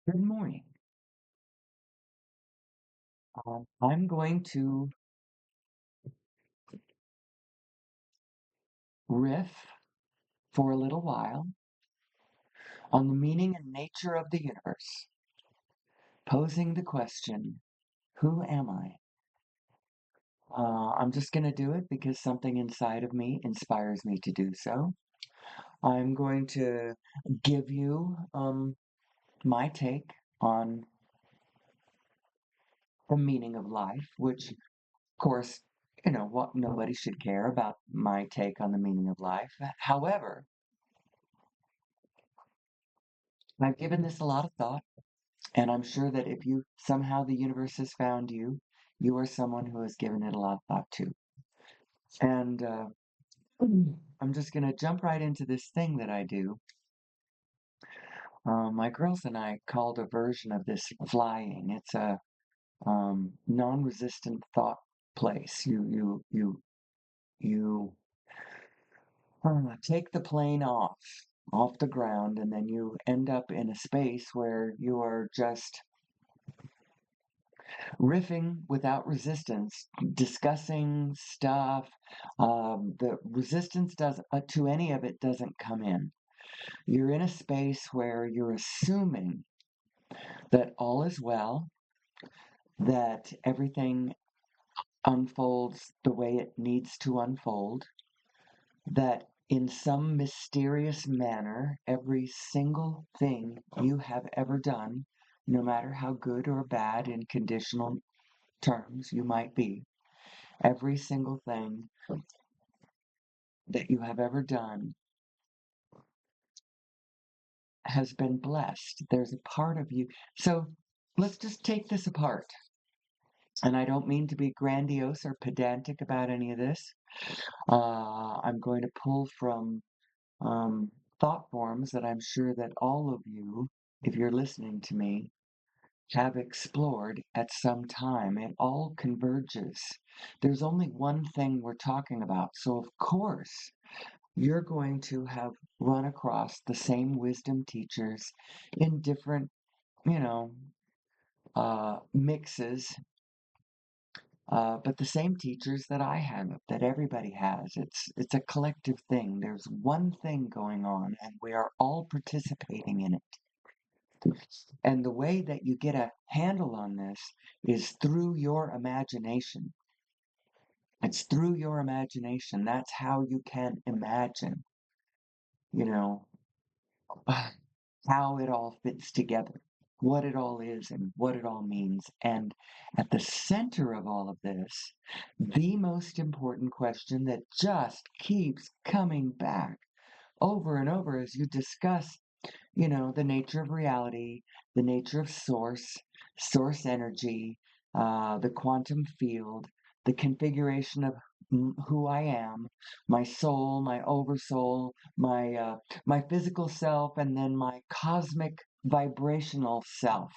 Good morning. I'm going to riff for a little while on the meaning and nature of the universe, posing the question, who am I? I'm just going to do it because something inside of me inspires me to do so. I'm going to give you my take on the meaning of life, which, of course, what nobody should care about my take on the meaning of life. However, I've given this a lot of thought. And I'm sure that if you somehow the universe has found you, you are someone who has given it a lot of thought too. And I'm just going to jump right into this thing that I do. My girls and I called a version of this flying. It's a non-resistant thought place. You take the plane off the ground, and then you end up in a space where you are just riffing without resistance, discussing stuff. The resistance does to any of it doesn't come in. You're in a space where you're assuming that all is well, that everything unfolds the way it needs to unfold, that in some mysterious manner, every single thing you have ever done, no matter how good or bad in conditional terms you might be, every single thing that you have ever done has been blessed. There's a part of you. So let's just take this apart. And I don't mean to be grandiose or pedantic about any of this. I'm going to pull from thought forms that I'm sure that all of you, if you're listening to me, have explored at some time. It all converges. There's only one thing we're talking about. So, of course, you're going to have run across the same wisdom teachers in different, you know, mixes, but the same teachers that I have, that everybody has. It's a collective thing. There's one thing going on, and we are all participating in it. And the way that you get a handle on this is through your imagination. It's through your imagination. That's how you can imagine, you know, how it all fits together, what it all is, and what it all means. And at the center of all of this, the most important question that just keeps coming back over and over as you discuss, the nature of reality, the nature of source energy, the quantum field, the configuration of who I am, my soul, my oversoul, my physical self, and then my cosmic vibrational self.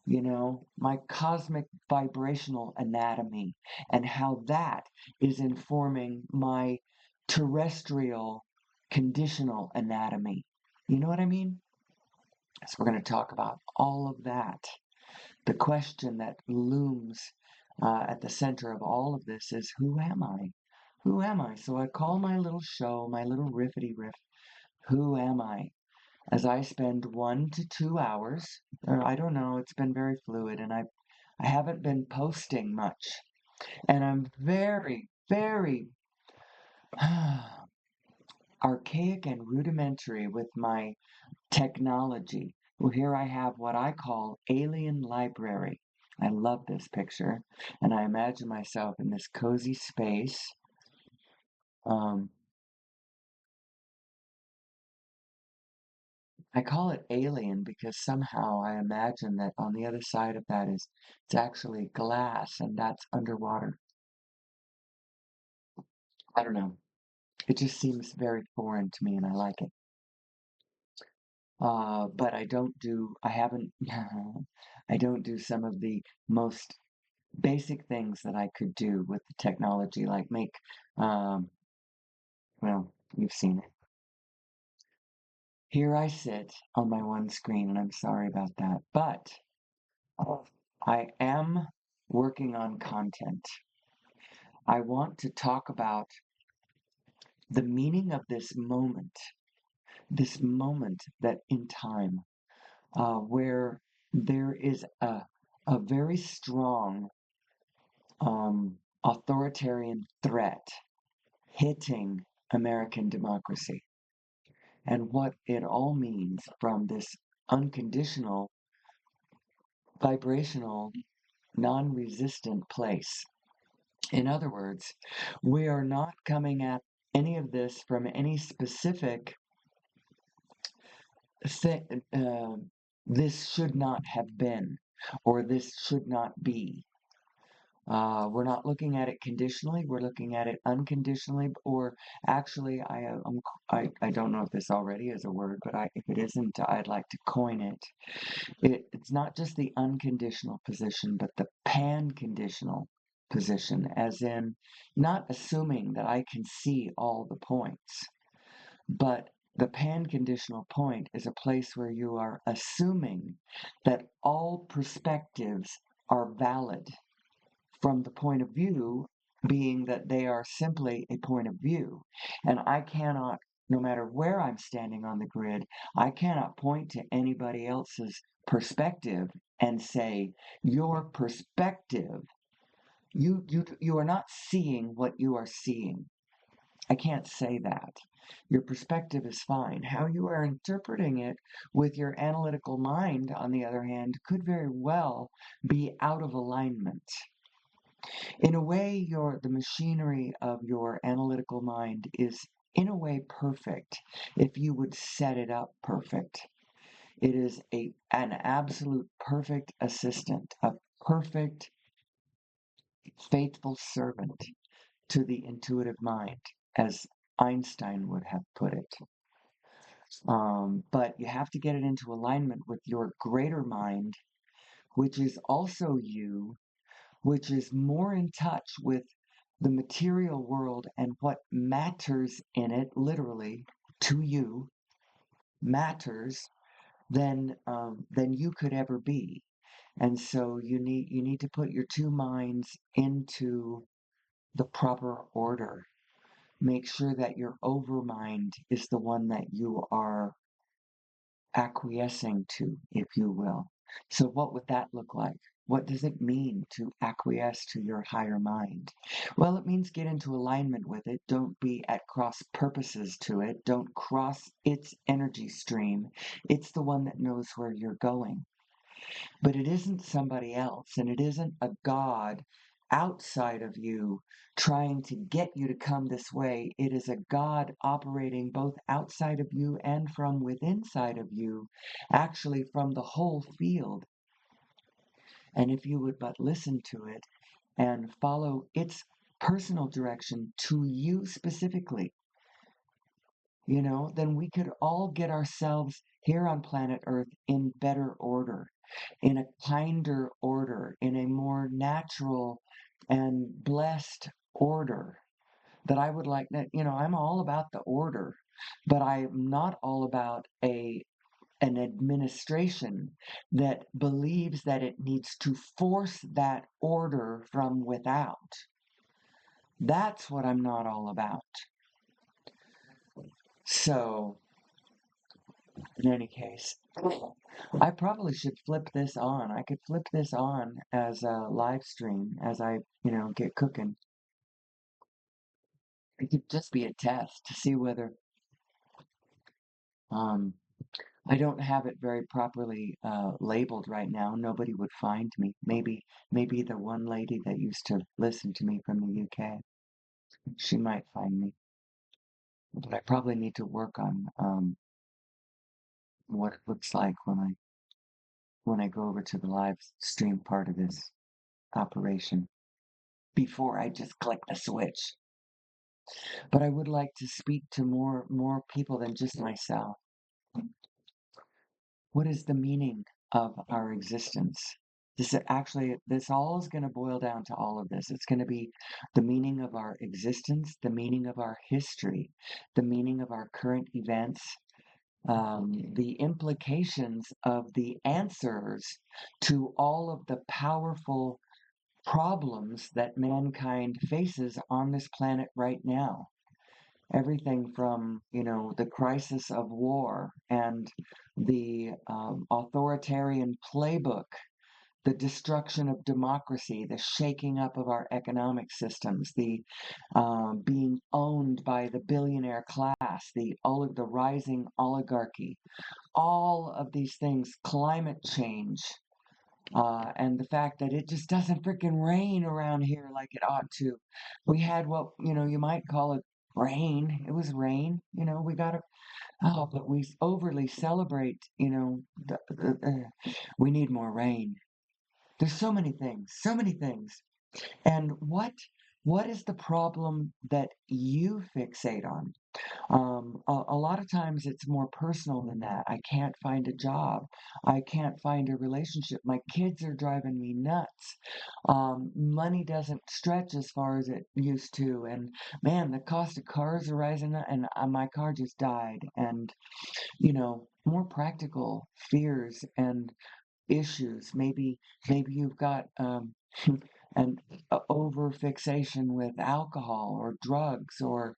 My cosmic vibrational anatomy, and how that is informing my terrestrial conditional anatomy. You know what I mean? So we're going to talk about all of that. The question that looms at the center of all of this is, who am I? Who am I? So I call my little show, my little riffity riff, Who Am I? As I spend 1 to 2 hours, or I don't know, it's been very fluid, and I haven't been posting much. And I'm very, very archaic and rudimentary with my technology. Well, here I have what I call alien library. I love this picture, and I imagine myself in this cozy space. Um, I call it alien because somehow I imagine that on the other side of that is it's actually glass, and that's underwater. I don't know. It just seems very foreign to me, and I like it. But I haven't, I don't do some of the most basic things that I could do with the technology, like make, um, well, you've seen it. Here I sit on my one screen, and I'm sorry about that. But I am working on content. I want to talk about the meaning of this moment that in time, where there is a very strong authoritarian threat hitting American democracy, and what it all means from this unconditional, vibrational, non resistant place. In other words, we are not coming at any of this from any specific thing. This should not have been, or this should not be. We're not looking at it conditionally. We're looking at it unconditionally, or actually, I don't know if this already is a word, but if it isn't, I'd like to coin it. It's not just the unconditional position, but the pan-conditional position, as in not assuming that I can see all the points, but the pan-conditional point is a place where you are assuming that all perspectives are valid from the point of view being that they are simply a point of view. And I cannot, no matter where I'm standing on the grid, I cannot point to anybody else's perspective and say, your perspective, you are not seeing what you are seeing. I can't say that. Your perspective is fine. How you are interpreting it with your analytical mind, on the other hand, could very well be out of alignment. In a way, the machinery of your analytical mind is in a way perfect if you would set it up perfect. It is an absolute perfect assistant, a perfect faithful servant to the intuitive mind, as Einstein would have put it. But you have to get it into alignment with your greater mind, which is also you, which is more in touch with the material world and what matters in it, literally, to you, matters than you could ever be. And so you need to put your two minds into the proper order. Make sure that your overmind is the one that you are acquiescing to, if you will. So, what would that look like? What does it mean to acquiesce to your higher mind? Well, it means get into alignment with it. Don't be at cross purposes to it. Don't cross its energy stream. It's the one that knows where you're going. But it isn't somebody else, and it isn't a God outside of you trying to get you to come this way. It is a God operating both outside of you and from within side of you, actually from the whole field. And if you would but listen to it and follow its personal direction to you specifically, then we could all get ourselves here on planet Earth in better order, in a kinder order, in a more natural and blessed order. That I would like that, I'm all about the order, but I'm not all about an administration that believes that it needs to force that order from without. That's what I'm not all about. So, in any case, I probably should flip this on. I could flip this on as a live stream as I, get cooking. It could just be a test to see whether um, I don't have it very properly labeled right now. Nobody would find me. Maybe the one lady that used to listen to me from the UK, she might find me. But I probably need to work on what it looks like when I go over to the live stream part of this operation before I just click the switch. But I would like to speak to more people than just myself. What is the meaning of our existence? This all is going to boil down to all of this. It's going to be the meaning of our existence, the meaning of our history, the meaning of our current events, the implications of the answers to all of the powerful problems that mankind faces on this planet right now. Everything from, the crisis of war and the authoritarian playbook, the destruction of democracy, the shaking up of our economic systems, the being owned by the billionaire class, the rising oligarchy, all of these things, climate change, and the fact that it just doesn't freaking rain around here like it ought to. We had what, you might call it rain. It was rain. We got to, but we overly celebrate, we need more rain. There's so many things, so many things. And what is the problem that you fixate on? A lot of times it's more personal than that. I can't find a job. I can't find a relationship. My kids are driving me nuts. Money doesn't stretch as far as it used to. And man, the cost of cars are rising up, and my car just died. And, more practical fears and issues. Maybe you've got an over fixation with alcohol or drugs, or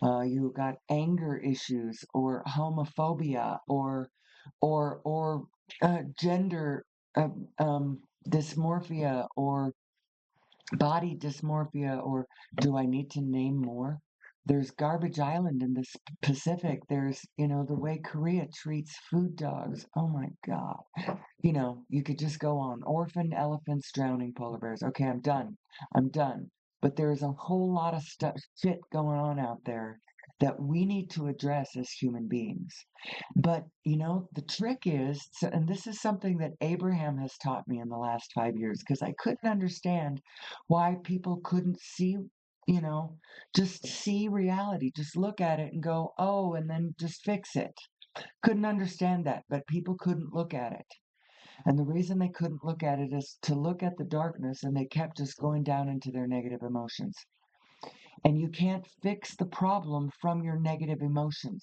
you got anger issues or homophobia or gender dysmorphia or body dysmorphia, or do I need to name more? There's Garbage Island in the Pacific. There's, the way Korea treats food dogs. Oh my God. You could just go on. Orphaned elephants, drowning polar bears. Okay, I'm done. I'm done. But there's a whole lot of shit going on out there that we need to address as human beings. But, the trick is, and this is something that Abraham has taught me in the last 5 years, because I couldn't understand why people couldn't see, you know, just see reality, just look at it and go, oh, and then just fix it. Couldn't understand that, but people couldn't look at it. And the reason they couldn't look at it is to look at the darkness, and they kept just going down into their negative emotions. And you can't fix the problem from your negative emotions.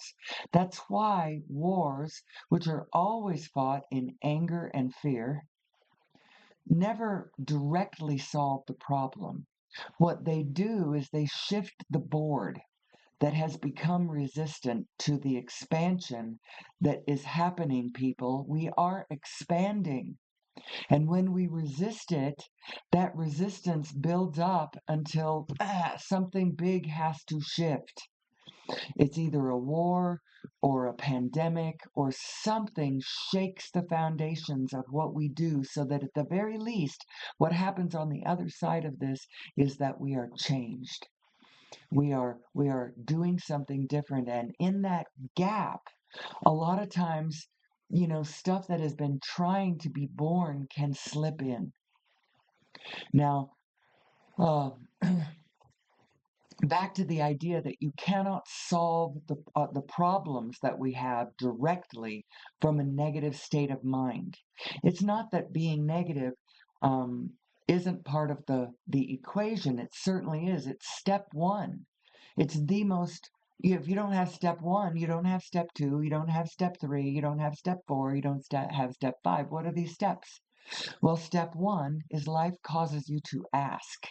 That's why wars, which are always fought in anger and fear, never directly solve the problem. What they do is they shift the board that has become resistant to the expansion that is happening, people. We are expanding. And when we resist it, that resistance builds up until something big has to shift. It's either a war or a pandemic or something shakes the foundations of what we do, so that at the very least, what happens on the other side of this is that we are changed. We are doing something different. And in that gap, a lot of times, stuff that has been trying to be born can slip in. Now, uh, back to the idea that you cannot solve the problems that we have directly from a negative state of mind. It's not that being negative um, isn't part of the equation. It certainly is. It's step one. It's the most. If you don't have step one, you don't have step two, you don't have step three, you don't have step four, you don't have step five. What are these steps? Well, step one is life causes you to ask.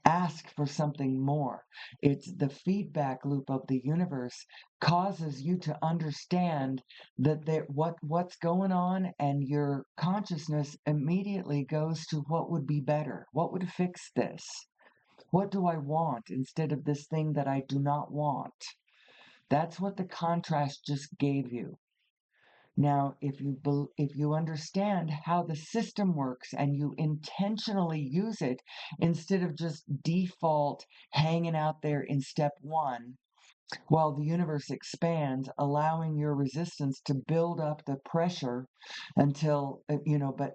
Ask for something more. It's the feedback loop of the universe causes you to understand that what's going on, and your consciousness immediately goes to what would be better. What would fix this? What do I want instead of this thing that I do not want? That's what the contrast just gave you. Now, if you understand how the system works and you intentionally use it instead of just default hanging out there in step one, while the universe expands, allowing your resistance to build up the pressure until, but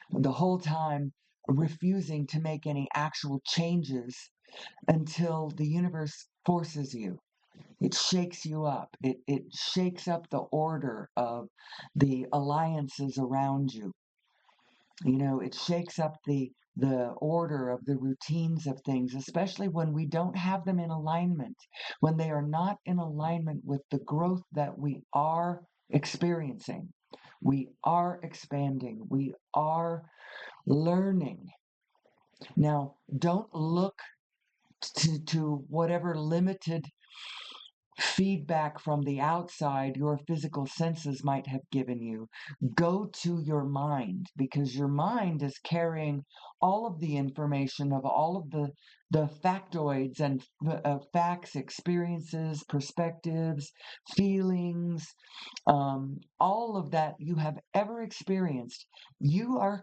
the whole time refusing to make any actual changes until the universe forces you. It shakes you up. It shakes up the order of the alliances around you. It shakes up the order of the routines of things, especially when we don't have them in alignment, when they are not in alignment with the growth that we are experiencing. We are expanding. We are learning. Now, don't look to whatever limited feedback from the outside your physical senses might have given you. Go to your mind, because your mind is carrying all of the information of all of the factoids and facts, experiences, perspectives, feelings, all of that you have ever experienced. You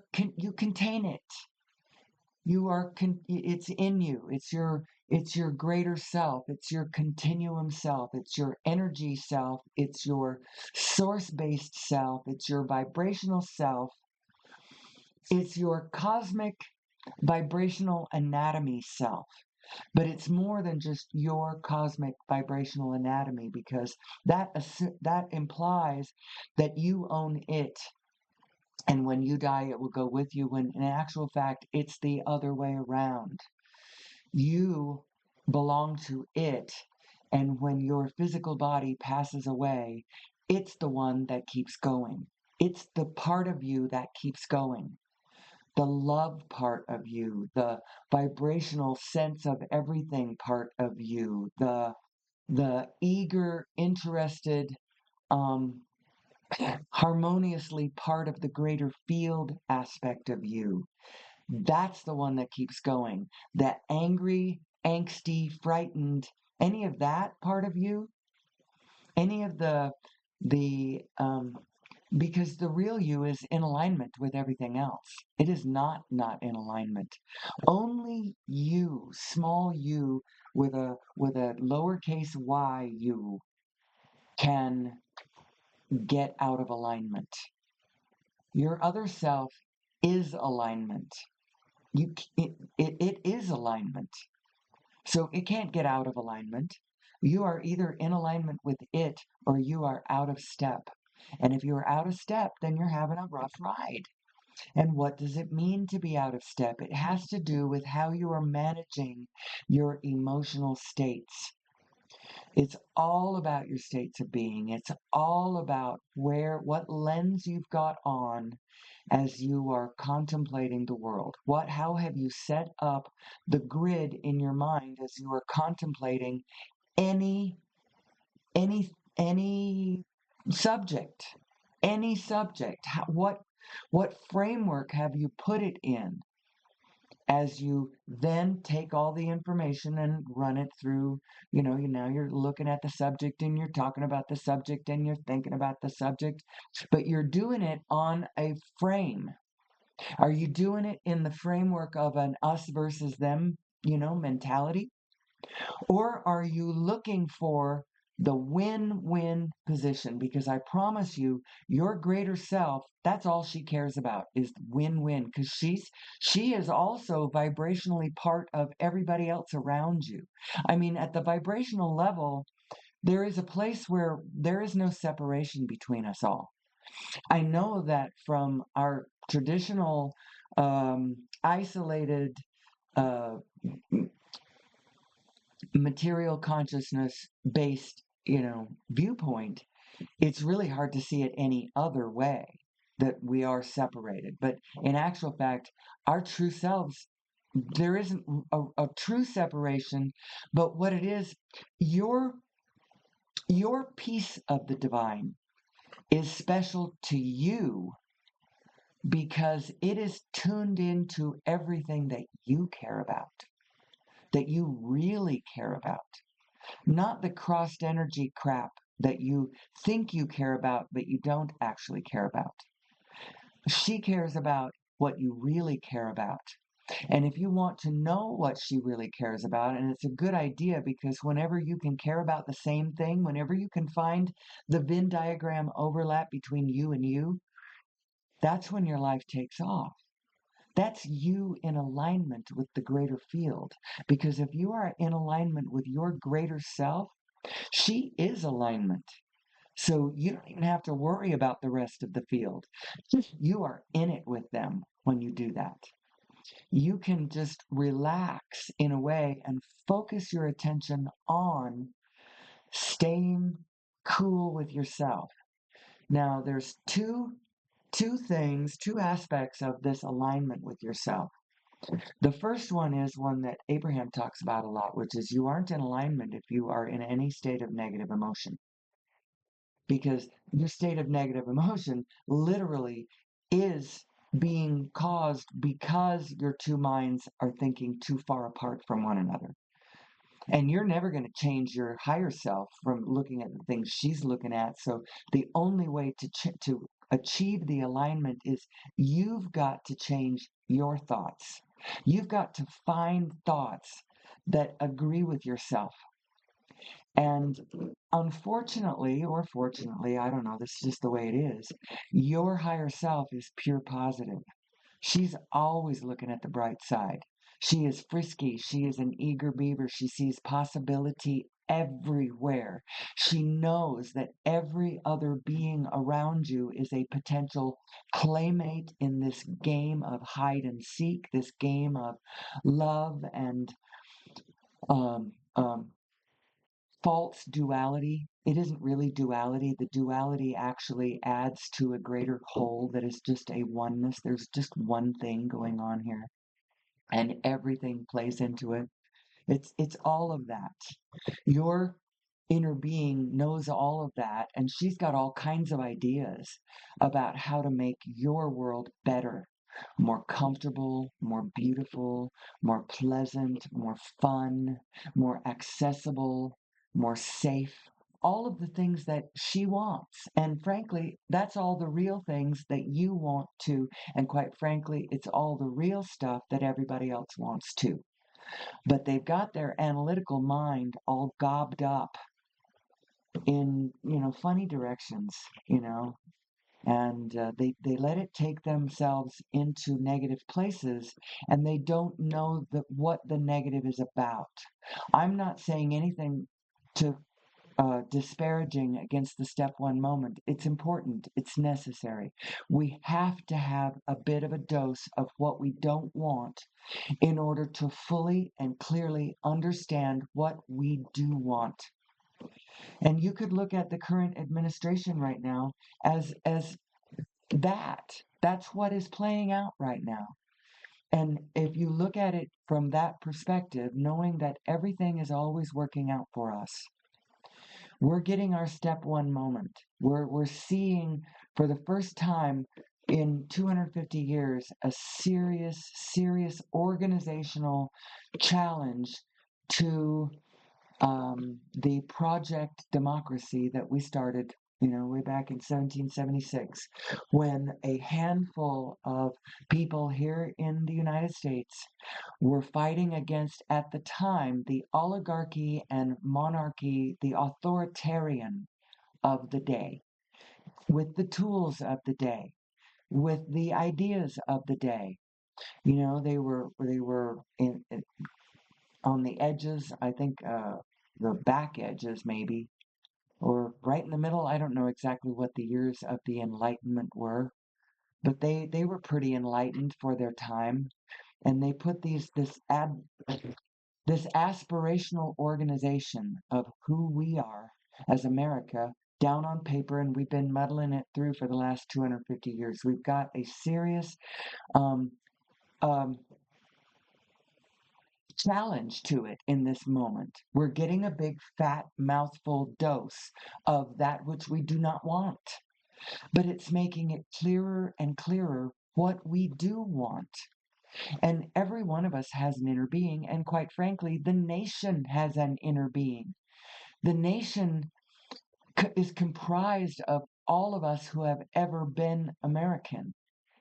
contain it. It's in you. It's your greater self. It's your continuum self. It's your energy self. It's your source-based self. It's your vibrational self. It's your cosmic vibrational anatomy self. But it's more than just your cosmic vibrational anatomy, because that implies that you own it. And when you die, it will go with you, when in actual fact, it's the other way around. You belong to it. And when your physical body passes away, it's the one that keeps going. It's the part of you that keeps going. The love part of you, the vibrational sense of everything part of you, the eager, interested, harmoniously part of the greater field aspect of you. That's the one that keeps going. That angry, angsty, frightened, any of that part of you, any of the because the real you is in alignment with everything else. It is not in alignment. Only you, small you with a lowercase y, you can get out of alignment. Your other self is alignment. It is alignment. So it can't get out of alignment. You are either in alignment with it or you are out of step. And if you're out of step, then you're having a rough ride. And what does it mean to be out of step? It has to do with how you are managing your emotional states. It's all about your states of being. It's all about what lens you've got on as you are contemplating the world. How have you set up the grid in your mind as you are contemplating any any subject, any subject? What framework have you put it in? As you then take all the information and run it through, now you're looking at the subject and you're talking about the subject and you're thinking about the subject, but you're doing it on a frame. Are you doing it in the framework of an us versus them, mentality? Or are you looking for the win-win position? Because I promise you, your greater self, that's all she cares about, is win-win. Because she is also vibrationally part of everybody else around you. I mean, at the vibrational level, there is a place where there is no separation between us all. I know that from our traditional isolated material consciousness based, viewpoint, it's really hard to see it any other way, that we are separated. But in actual fact, our true selves, there isn't a true separation, but what it is, your piece of the divine is special to you because it is tuned into everything that you care about, that you really care about. Not the crossed energy crap that you think you care about, but you don't actually care about. She cares about what you really care about. And if you want to know what she really cares about, and it's a good idea, because whenever you can care about the same thing, whenever you can find the Venn diagram overlap between you and you, that's when your life takes off. That's you in alignment with the greater field. Because if you are in alignment with your greater self, she is alignment. So you don't even have to worry about the rest of the field. You are in it with them when you do that. You can just relax in a way and focus your attention on staying cool with yourself. Now, there's two aspects of this alignment with yourself. The first one is one that Abraham talks about a lot, which is you aren't in alignment if you are in any state of negative emotion, because your state of negative emotion literally is being caused because your two minds are thinking too far apart from one another. And you're never going to change your higher self from looking at the things she's looking at. So the only way to achieve the alignment is you've got to change your thoughts. You've got to find thoughts that agree with yourself. And unfortunately, or fortunately, I don't know, this is just the way it is, your higher self is pure positive. She's always looking at the bright side. She is frisky. She is an eager beaver. She sees possibility everywhere. She knows that every other being around you is a potential playmate in this game of hide and seek, this game of love and um, um, false duality. It isn't really duality. The duality actually adds to a greater whole that is just a oneness. There's just one thing going on here, and everything plays into it. It's all of that. Your inner being knows all of that, and she's got all kinds of ideas about how to make your world better, more comfortable, more beautiful, more pleasant, more fun, more accessible, more safe. All of the things that she wants. And frankly, that's all the real things that you want too. And quite frankly, it's all the real stuff that everybody else wants too. But they've got their analytical mind all gobbed up in, funny directions, and they let it take themselves into negative places, and they don't know what the negative is about. I'm not saying anything to disparaging against the step one moment. It's important. It's necessary. We have to have a bit of a dose of what we don't want in order to fully and clearly understand what we do want. And you could look at the current administration right now as that. That's what is playing out right now. And if you look at it from that perspective, knowing that everything is always working out for us, we're getting our step one moment. We're seeing for the first time in 250 years a serious organizational challenge to the project democracy that we started, way back in 1776, when a handful of people here in the United States were fighting against, at the time, the oligarchy and monarchy, the authoritarian of the day, with the tools of the day, with the ideas of the day. They were on the edges, I think, the back edges maybe, or right in the middle. I don't know exactly what the years of the Enlightenment were, but they were pretty enlightened for their time, and they put this aspirational organization of who we are as America down on paper, and we've been muddling it through for the last 250 years. We've got a serious um, um, challenge to it in this moment. We're getting a big fat mouthful dose of that which we do not want, but it's making it clearer and clearer what we do want. And every one of us has an inner being, and quite frankly, the nation has an inner being. The nation is comprised of all of us who have ever been American,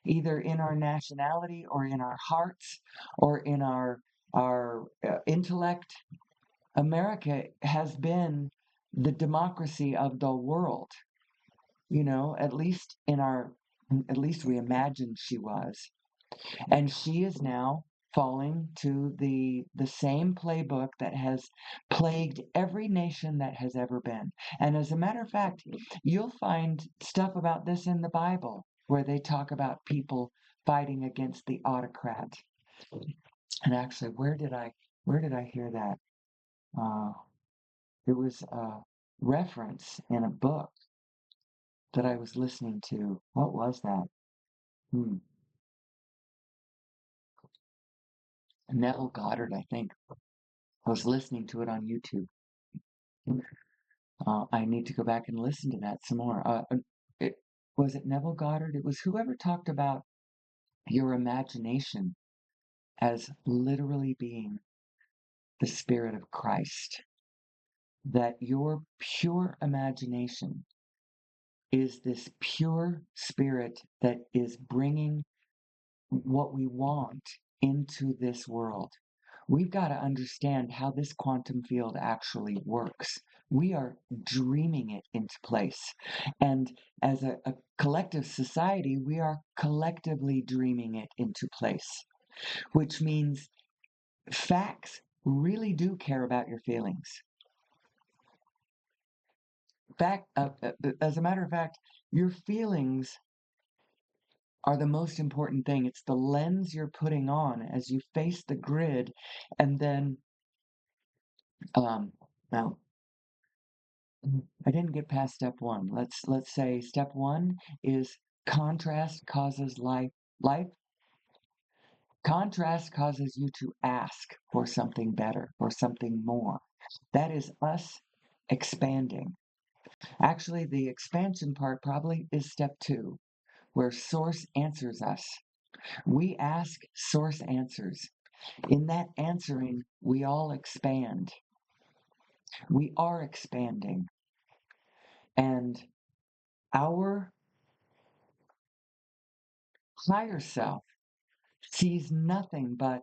either in our nationality or in our hearts or in our intellect. America has been the democracy of the world, at least at least we imagined she was. And she is now falling to the same playbook that has plagued every nation that has ever been. And as a matter of fact, you'll find stuff about this in the Bible where they talk about people fighting against the autocrat. And actually, where did I hear that? Uh, it was a reference in a book that I was listening to. What was that? Hmm. Neville Goddard, I think. I was listening to it on YouTube. I need to go back and listen to that some more. It was it Neville Goddard? It was whoever talked about your imagination as literally being the spirit of Christ. That your pure imagination is this pure spirit that is bringing what we want into this world. We've got to understand how this quantum field actually works. We are dreaming it into place. And as a collective society, we are collectively dreaming it into place, which means facts really do care about your feelings. As a matter of fact, your feelings are the most important thing. It's the lens you're putting on as you face the grid, and then now I didn't get past step one. Let's say step one is contrast causes life. Life contrast causes you to ask for something better, for something more. That is us expanding. Actually, the expansion part probably is step two, where source answers us. We ask, source answers. In that answering, we all expand. We are expanding. And our higher self sees nothing but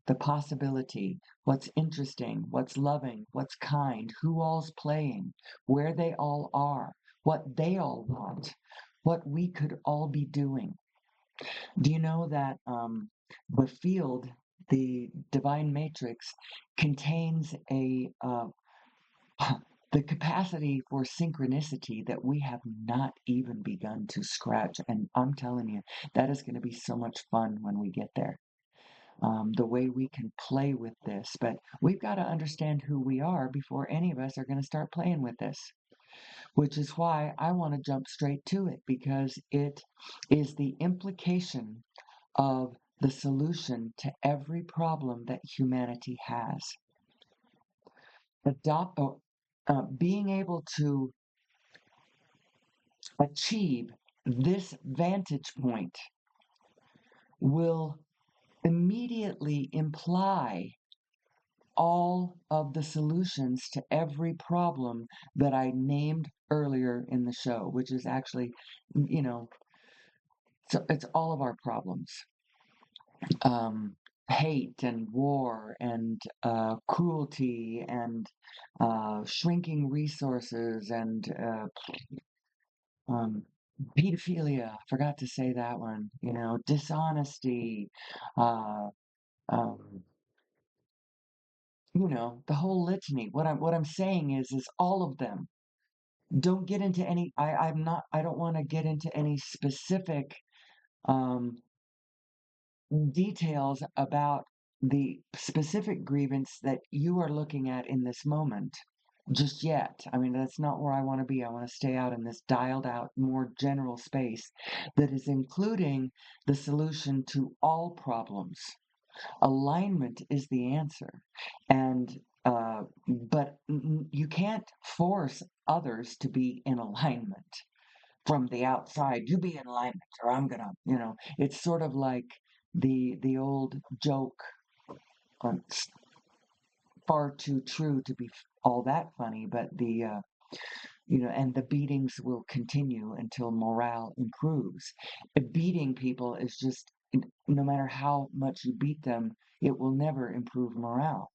the possibility, what's interesting, what's loving, what's kind, who all's playing, where they all are, what they all want, what we could all be doing. Do you know that the field, the divine matrix, contains the capacity for synchronicity that we have not even begun to scratch. And I'm telling you, that is going to be so much fun when we get there. The way we can play with this, but we've got to understand who we are before any of us are going to start playing with this, which is why I want to jump straight to it, because it is the implication of the solution to every problem that humanity has. Being able to achieve this vantage point will immediately imply all of the solutions to every problem that I named earlier in the show, which is actually, so it's all of our problems. Hate and war and cruelty and shrinking resources and um, pedophilia. Forgot to say that one. Dishonesty. Uh, um, the whole litany. What I'm saying is all of them. Don't get into any. I'm not. I don't want to get into any specific um, details about the specific grievance that you are looking at in this moment just yet. I mean, that's not where I want to be. I want to stay out in this dialed out, more general space that is including the solution to all problems. Alignment is the answer. And but you can't force others to be in alignment from the outside. You be in alignment, or I'm gonna, it's sort of like the old joke, on far too true to be all that funny, but and the beatings will continue until morale improves. Beating people is just, no matter how much you beat them, it will never improve morale.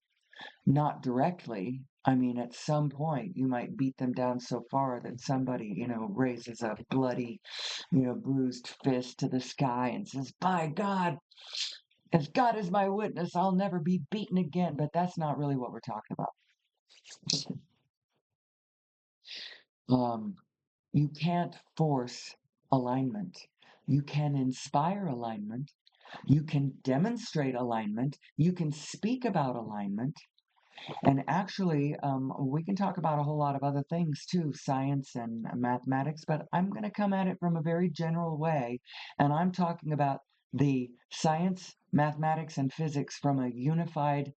Not directly. I mean, at some point, you might beat them down so far that somebody, raises a bloody, bruised fist to the sky and says, "By God, as God is my witness, I'll never be beaten again." But that's not really what we're talking about. Um, you can't force alignment. You can inspire alignment. You can demonstrate alignment. You can speak about alignment. And actually, we can talk about a whole lot of other things too, science and mathematics, but I'm going to come at it from a very general way. And I'm talking about the science, mathematics, and physics from a unified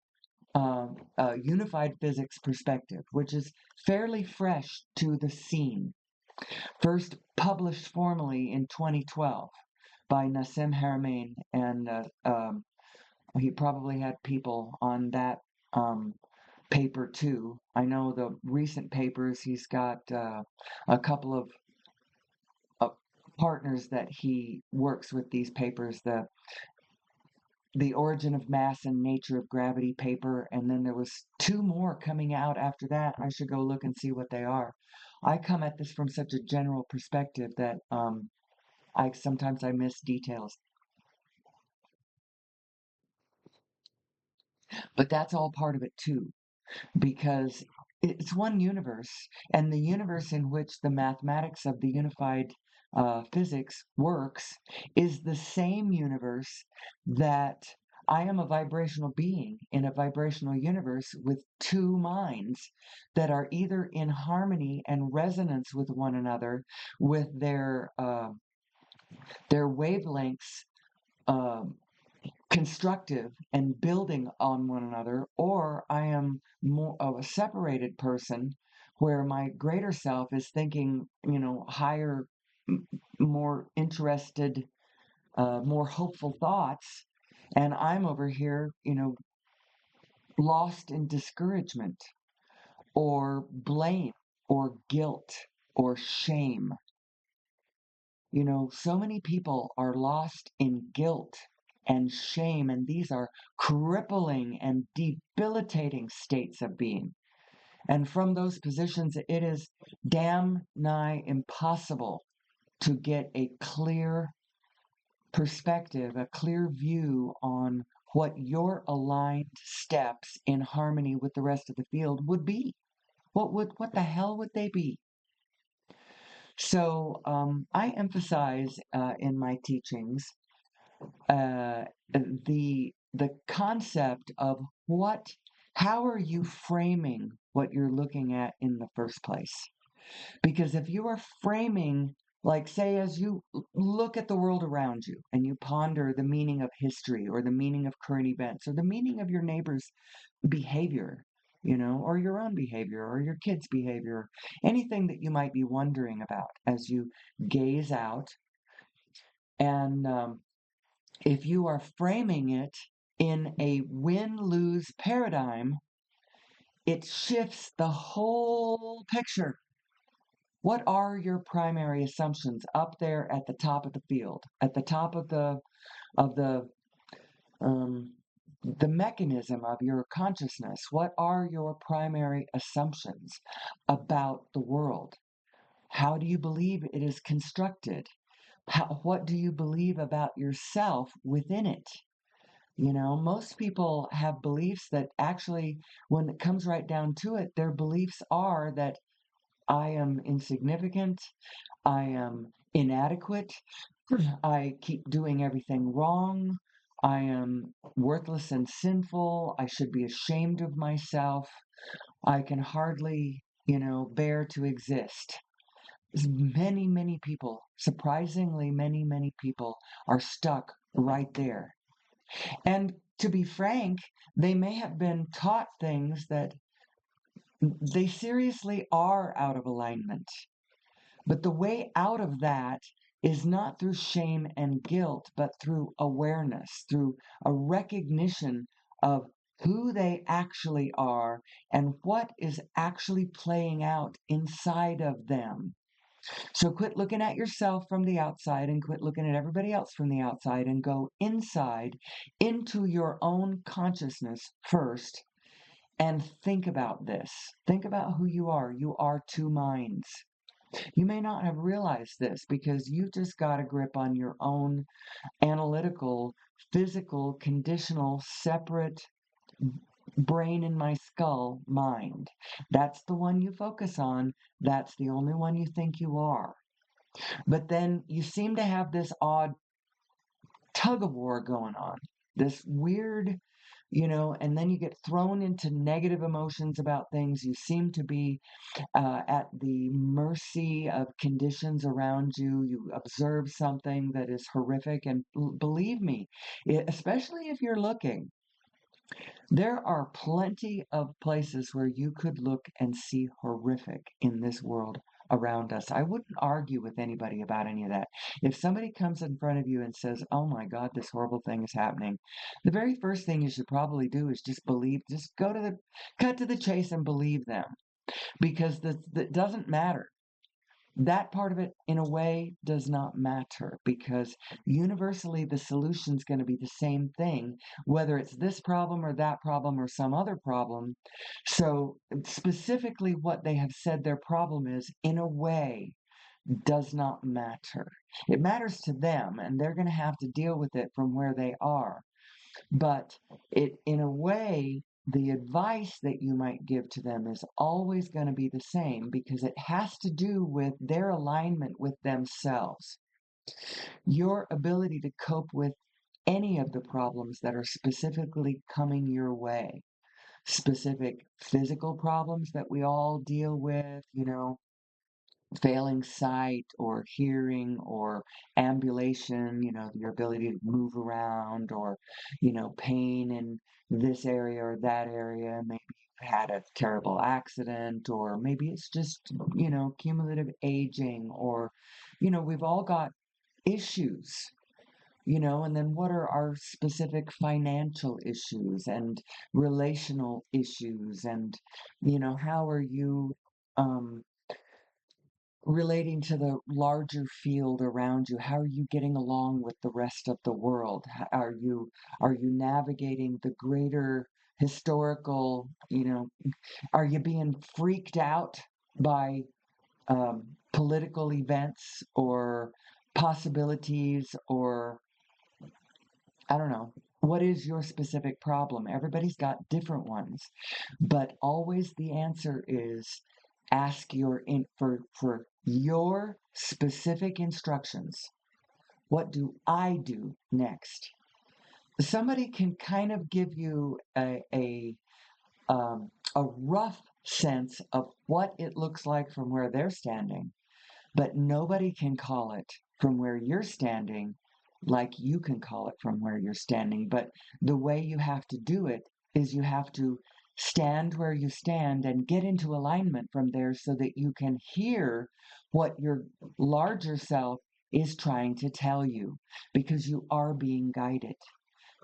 physics perspective, which is fairly fresh to the scene. First published formally in 2012 by Nassim Haramein, and he probably had people on that um, paper too. I know the recent papers, he's got a couple of uh, partners that he works with these papers, the origin of mass and nature of gravity paper, and then there was two more coming out after that. I should go look and see what they are. I come at this from such a general perspective that I sometimes I miss details, but that's all part of it too, because it's one universe, and the universe in which the mathematics of the unified physics works is the same universe that I am a vibrational being in a vibrational universe with two minds that are either in harmony and resonance with one another with their wavelengths um, constructive and building on one another, or I am more of a separated person where my greater self is thinking, higher, more interested, more hopeful thoughts. And I'm over here, lost in discouragement or blame or guilt or shame. So many people are lost in guilt and shame, and these are crippling and debilitating states of being. And from those positions, it is damn nigh impossible to get a clear perspective, a clear view on what your aligned steps in harmony with the rest of the field would be. What the hell would they be? So I emphasize in my teachings uh, the concept of how are you framing what you're looking at in the first place? Because if you are framing, like say, as you look at the world around you and you ponder the meaning of history or the meaning of current events or the meaning of your neighbor's behavior, or your own behavior or your kids' behavior, anything that you might be wondering about as you gaze out. And if you are framing it in a win lose paradigm, it shifts the whole picture. What are your primary assumptions up there at the top of the field, at the top of um, the mechanism of your consciousness? What are your primary assumptions about the world? How do you believe it is constructed? What do you believe about yourself within it? Most people have beliefs that actually, when it comes right down to it, their beliefs are that I am insignificant, I am inadequate, I keep doing everything wrong, I am worthless and sinful, I should be ashamed of myself, I can hardly, bear to exist. Many, many people, surprisingly, many, many people are stuck right there. And to be frank, they may have been taught things that they seriously are out of alignment. But the way out of that is not through shame and guilt, but through awareness, through a recognition of who they actually are and what is actually playing out inside of them. So quit looking at yourself from the outside and quit looking at everybody else from the outside and go inside into your own consciousness first and think about this. Think about who you are. You are two minds. You may not have realized this because you just got a grip on your own analytical, physical, conditional, separate brain in my skull mind. That's the one you focus on. That's the only one you think you are. But then you seem to have this odd tug of war going on, this weird, and then you get thrown into negative emotions about things. You seem to be at the mercy of conditions around you. You observe something that is horrific, and believe me, especially if you're looking, there are plenty of places where you could look and see horrific in this world around us. I wouldn't argue with anybody about any of that. If somebody comes in front of you and says, "Oh my God, this horrible thing is happening," the very first thing you should probably do is just believe, just cut to the chase and believe them, because that doesn't matter. That part of it, in a way, does not matter, because universally the solution is going to be the same thing, whether it's this problem or that problem or some other problem. So, specifically, what they have said their problem is, in a way, does not matter. It matters to them, and they're going to have to deal with it from where they are. But in a way, the advice that you might give to them is always going to be the same, because it has to do with their alignment with themselves. Your ability to cope with any of the problems that are specifically coming your way, specific physical problems that we all deal with, failing sight or hearing or ambulation, your ability to move around, or, pain in this area or that area. Maybe you've had a terrible accident, or maybe it's just, cumulative aging, or, we've all got issues. And then what are our specific financial issues and relational issues? And, how are you, um, relating to the larger field around you? How are you getting along with the rest of the world? Are you navigating the greater historical, are you being freaked out by political events or possibilities, or I don't know. What is your specific problem? Everybody's got different ones, but always the answer is ask for your specific instructions. What do I do next? Somebody can kind of give you a rough sense of what it looks like from where they're standing, but nobody can call it from where you're standing like you can call it from where you're standing. But the way you have to do it is you have to stand where you stand and get into alignment from there, so that you can hear what your larger self is trying to tell you, because you are being guided.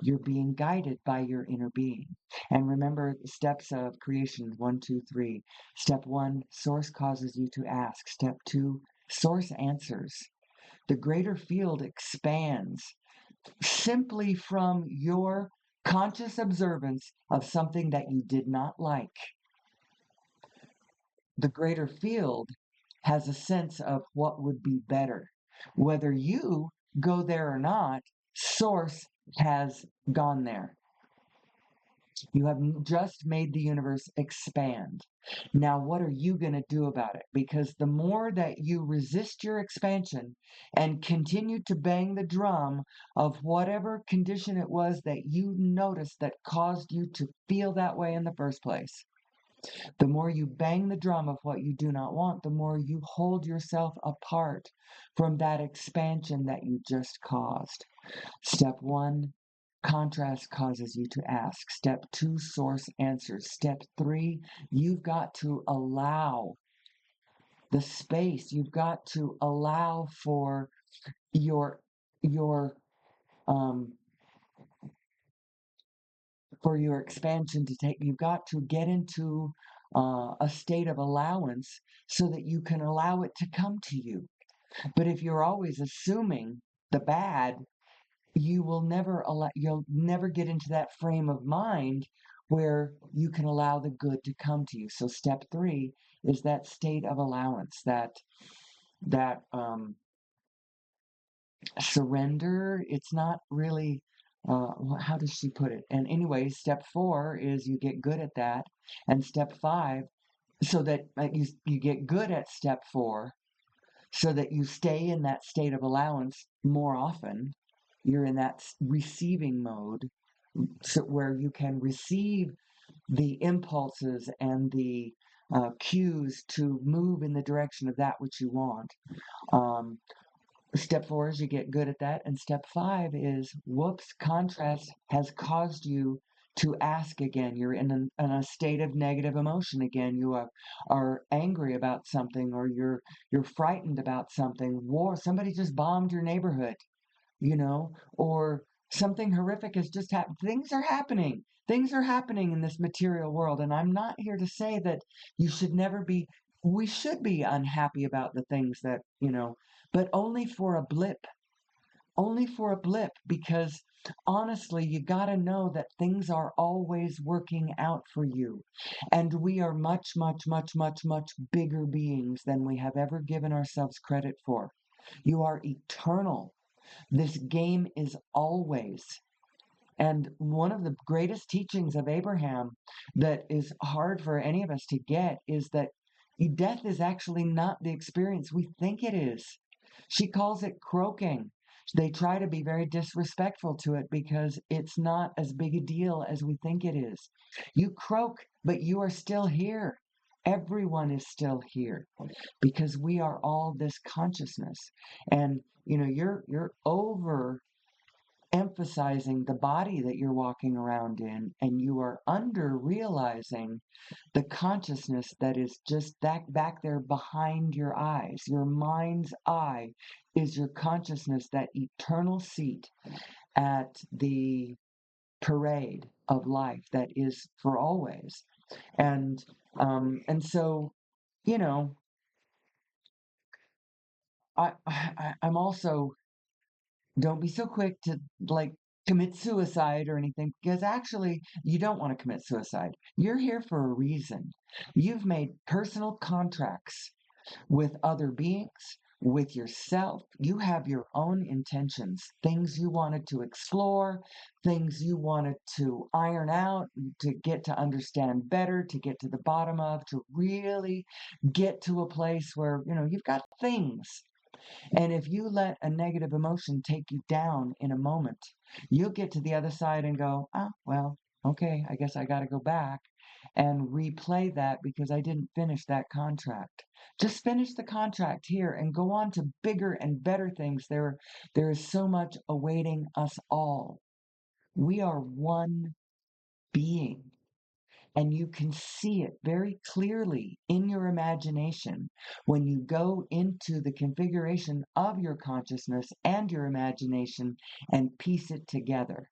You're being guided by your inner being. And remember the steps of creation: 1, 2, 3. Step 1, source causes you to ask. Step 2, source answers. The greater field expands simply from your conscious observance of something that you did not like. The greater field has a sense of what would be better. Whether you go there or not, source has gone there. You have just made the universe expand. Now, what are you going to do about it? Because the more that you resist your expansion and continue to bang the drum of whatever condition it was that you noticed that caused you to feel that way in the first place, the more you bang the drum of what you do not want, the more you hold yourself apart from that expansion that you just caused. Step 1, contrast causes you to ask. Step 2, source answers. Step 3, you've got to allow the space. You've got to allow for your your um for your expansion to take. You've got to get into a state of allowance, so that you can allow it to come to you. But if you're always assuming the bad, you'll never get into that frame of mind where you can allow the good to come to you. So step 3 is that state of allowance, that surrender. It's not really, how does she put it? And anyway, step 4 is you get good at that, and step 5, so that you get good at step 4, so that you stay in that state of allowance more often. You're in that receiving mode. so where you can receive the impulses and the cues to move in the direction of that which you want. Um, Step 4 is you get good at that. And step 5 is, whoops, contrast has caused you to ask again. You're in a state of negative emotion again. You are angry about something, or you're frightened about something. War, somebody just bombed your neighborhood, or something horrific has just happened. Things are happening. Things are happening in this material world. And I'm not here to say that you should never be, we should be unhappy about the things that, but only for a blip, because honestly, you got to know that things are always working out for you. And we are much, much, much, much, much bigger beings than we have ever given ourselves credit for. You are eternal. This game is always. And one of the greatest teachings of Abraham that is hard for any of us to get is that death is actually not the experience we think it is. She calls it croaking. They try to be very disrespectful to it because it's not as big a deal as we think it is. You croak, but you are still here. Everyone is still here because we are all this consciousness. And you're over emphasizing the body that you're walking around in, and you are under realizing the consciousness that is just that back there behind your eyes. Your mind's eye is your consciousness, that eternal seat at the parade of life that is for always. And so, you know, I'm also, don't be so quick to like commit suicide or anything, because actually you don't want to commit suicide. You're here for a reason. You've made personal contracts with other beings, with yourself. You have your own intentions, things you wanted to explore, things you wanted to iron out, to get to understand better, to get to the bottom of, to really get to a place where, you've got things. And if you let a negative emotion take you down in a moment, you'll get to the other side and go, well, okay, I guess I got to go back and replay that because I didn't finish that contract. Just finish the contract here and go on to bigger and better things. There is so much awaiting us all. We are one being. And you can see it very clearly in your imagination when you go into the configuration of your consciousness and your imagination and piece it together.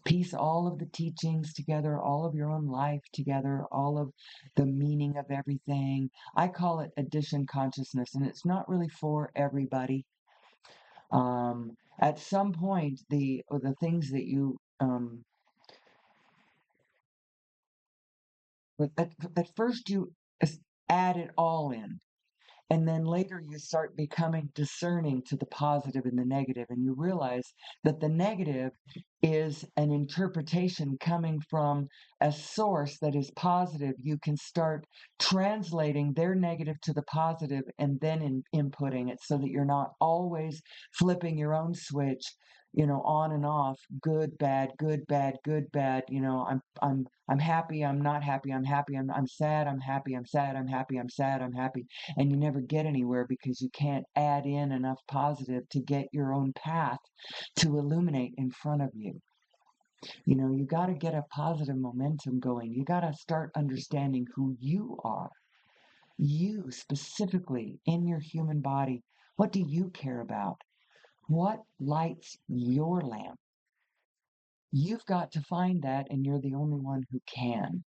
Piece all of the teachings together, all of your own life together, all of the meaning of everything. I call it addition consciousness, and it's not really for everybody. At some point, the things that you at first you add it all in. And then later you start becoming discerning to the positive and the negative, and you realize that the negative is an interpretation coming from a source that is positive. You can start translating their negative to the positive and then inputting it so that you're not always flipping your own switch, on and off, good, bad, good, bad, good, bad. I'm happy, I'm not happy, I'm happy, I'm sad, I'm happy, I'm sad, I'm happy, I'm sad, I'm happy, and you never get anywhere because you can't add in enough positive to get your own path to illuminate in front of you. You got to get a positive momentum going. You got to start understanding who you are. You specifically in your human body. What do you care about? What lights your lamp? You've got to find that, and you're the only one who can.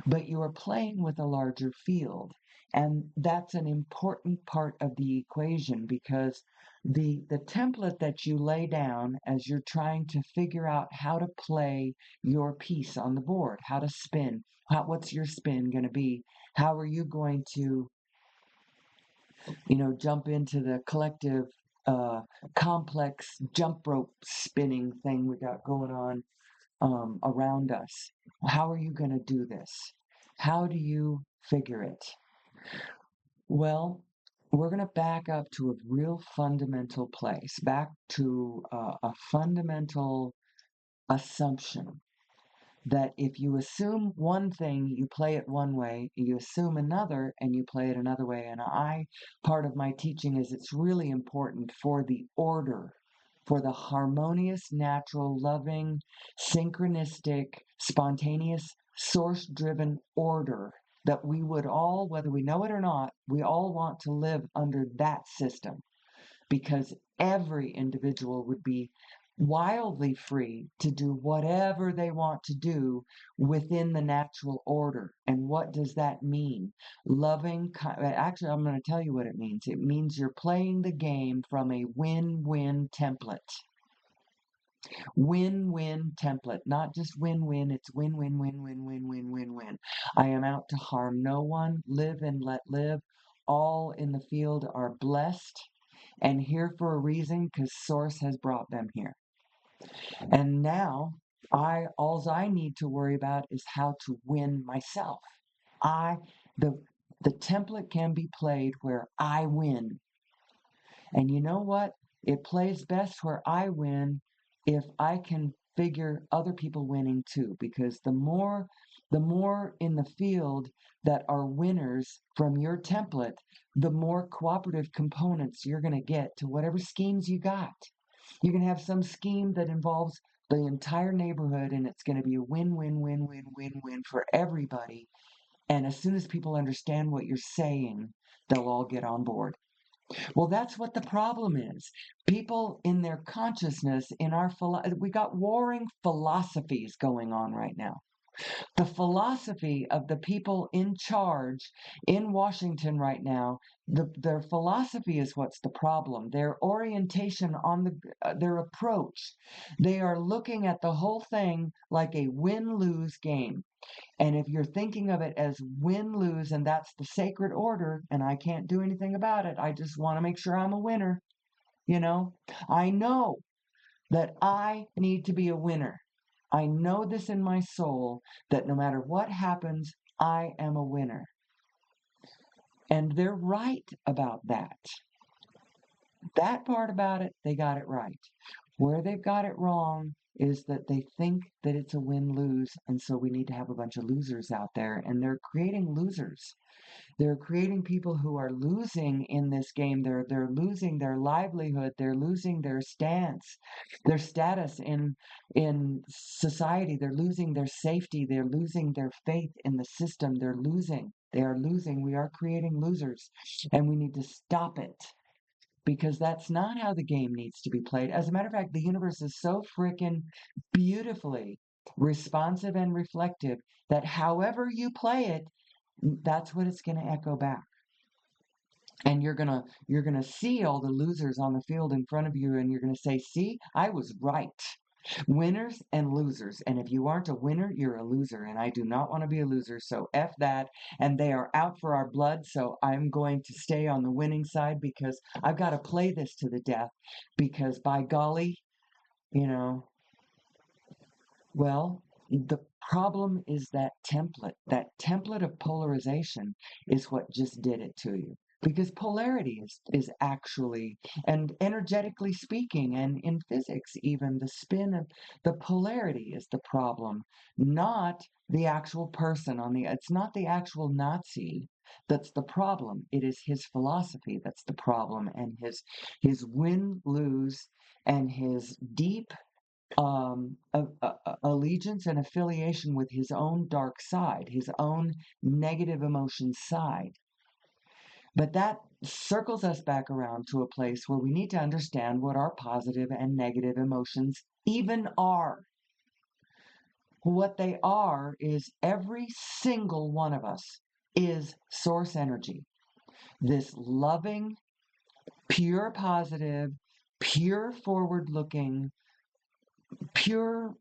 But you are playing with a larger field. And that's an important part of the equation, because the template that you lay down as you're trying to figure out how to play your piece on the board, how to spin, what's your spin going to be? How are you going to, jump into the collective complex jump rope spinning thing we got going on around us? How are you going to do this? How do you figure it? Well, we're going to back up to a real fundamental place, back to a fundamental assumption that if you assume one thing, you play it one way, you assume another, and you play it another way. And part of my teaching is it's really important for the order, for the harmonious, natural, loving, synchronistic, spontaneous, source-driven order that we would all, whether we know it or not, we all want to live under that system, because every individual would be wildly free to do whatever they want to do within the natural order. And what does that mean? Actually, I'm going to tell you what it means. It means you're playing the game from a win-win template. Win-win template, not just win-win, it's win-win-win-win-win-win-win-win. I am out to harm no one, live and let live. All in the field are blessed and here for a reason, because Source has brought them here. And now all I need to worry about is how to win myself. I the the template can be played where I win. And you know what? It plays best where I win if I can figure other people winning too, because the more in the field that are winners from your template, the more cooperative components you're going to get to whatever schemes you got. You can have some scheme that involves the entire neighborhood, and it's going to be a win, win, win, win, win, win for everybody. And as soon as people understand what you're saying, they'll all get on board. Well, that's what the problem is. People in their consciousness, we got warring philosophies going on right now. The philosophy of the people in charge in Washington right now, their philosophy is what's the problem. Their orientation on their approach. They are looking at the whole thing like a win-lose game. And if you're thinking of it as win-lose and that's the sacred order and I can't do anything about it, I just want to make sure I'm a winner, I know that I need to be a winner. I know this in my soul that no matter what happens, I am a winner. And they're right about that. That part about it, they got it right. Where they've got it wrong is that they think that it's a win-lose, and so we need to have a bunch of losers out there, and they're creating losers. They're creating people who are losing in this game. They're losing their livelihood. They're losing their status in society. They're losing their safety. They're losing their faith in the system. They're losing. They are losing. We are creating losers, and we need to stop it, because that's not how the game needs to be played. As a matter of fact, the universe is so freaking beautifully responsive and reflective that however you play it, that's what it's going to echo back. And you're gonna see all the losers on the field in front of you, and you're gonna say, "See, I was right." Winners and losers. And if you aren't a winner, you're a loser. And I do not want to be a loser. So F that. And they are out for our blood. So I'm going to stay on the winning side, because I've got to play this to the death. Because by golly, you know, well, the problem is that template. That template of polarization is what just did it to you. Because polarity is actually, and energetically speaking, and in physics even, the spin of the polarity is the problem, not the actual person it's not the actual Nazi that's the problem. It is his philosophy that's the problem, and his win-lose and his deep allegiance and affiliation with his own dark side, his own negative emotion side. But that circles us back around to a place where we need to understand what our positive and negative emotions even are. What they are is every single one of us is source energy. This loving, pure positive, pure forward-looking, pure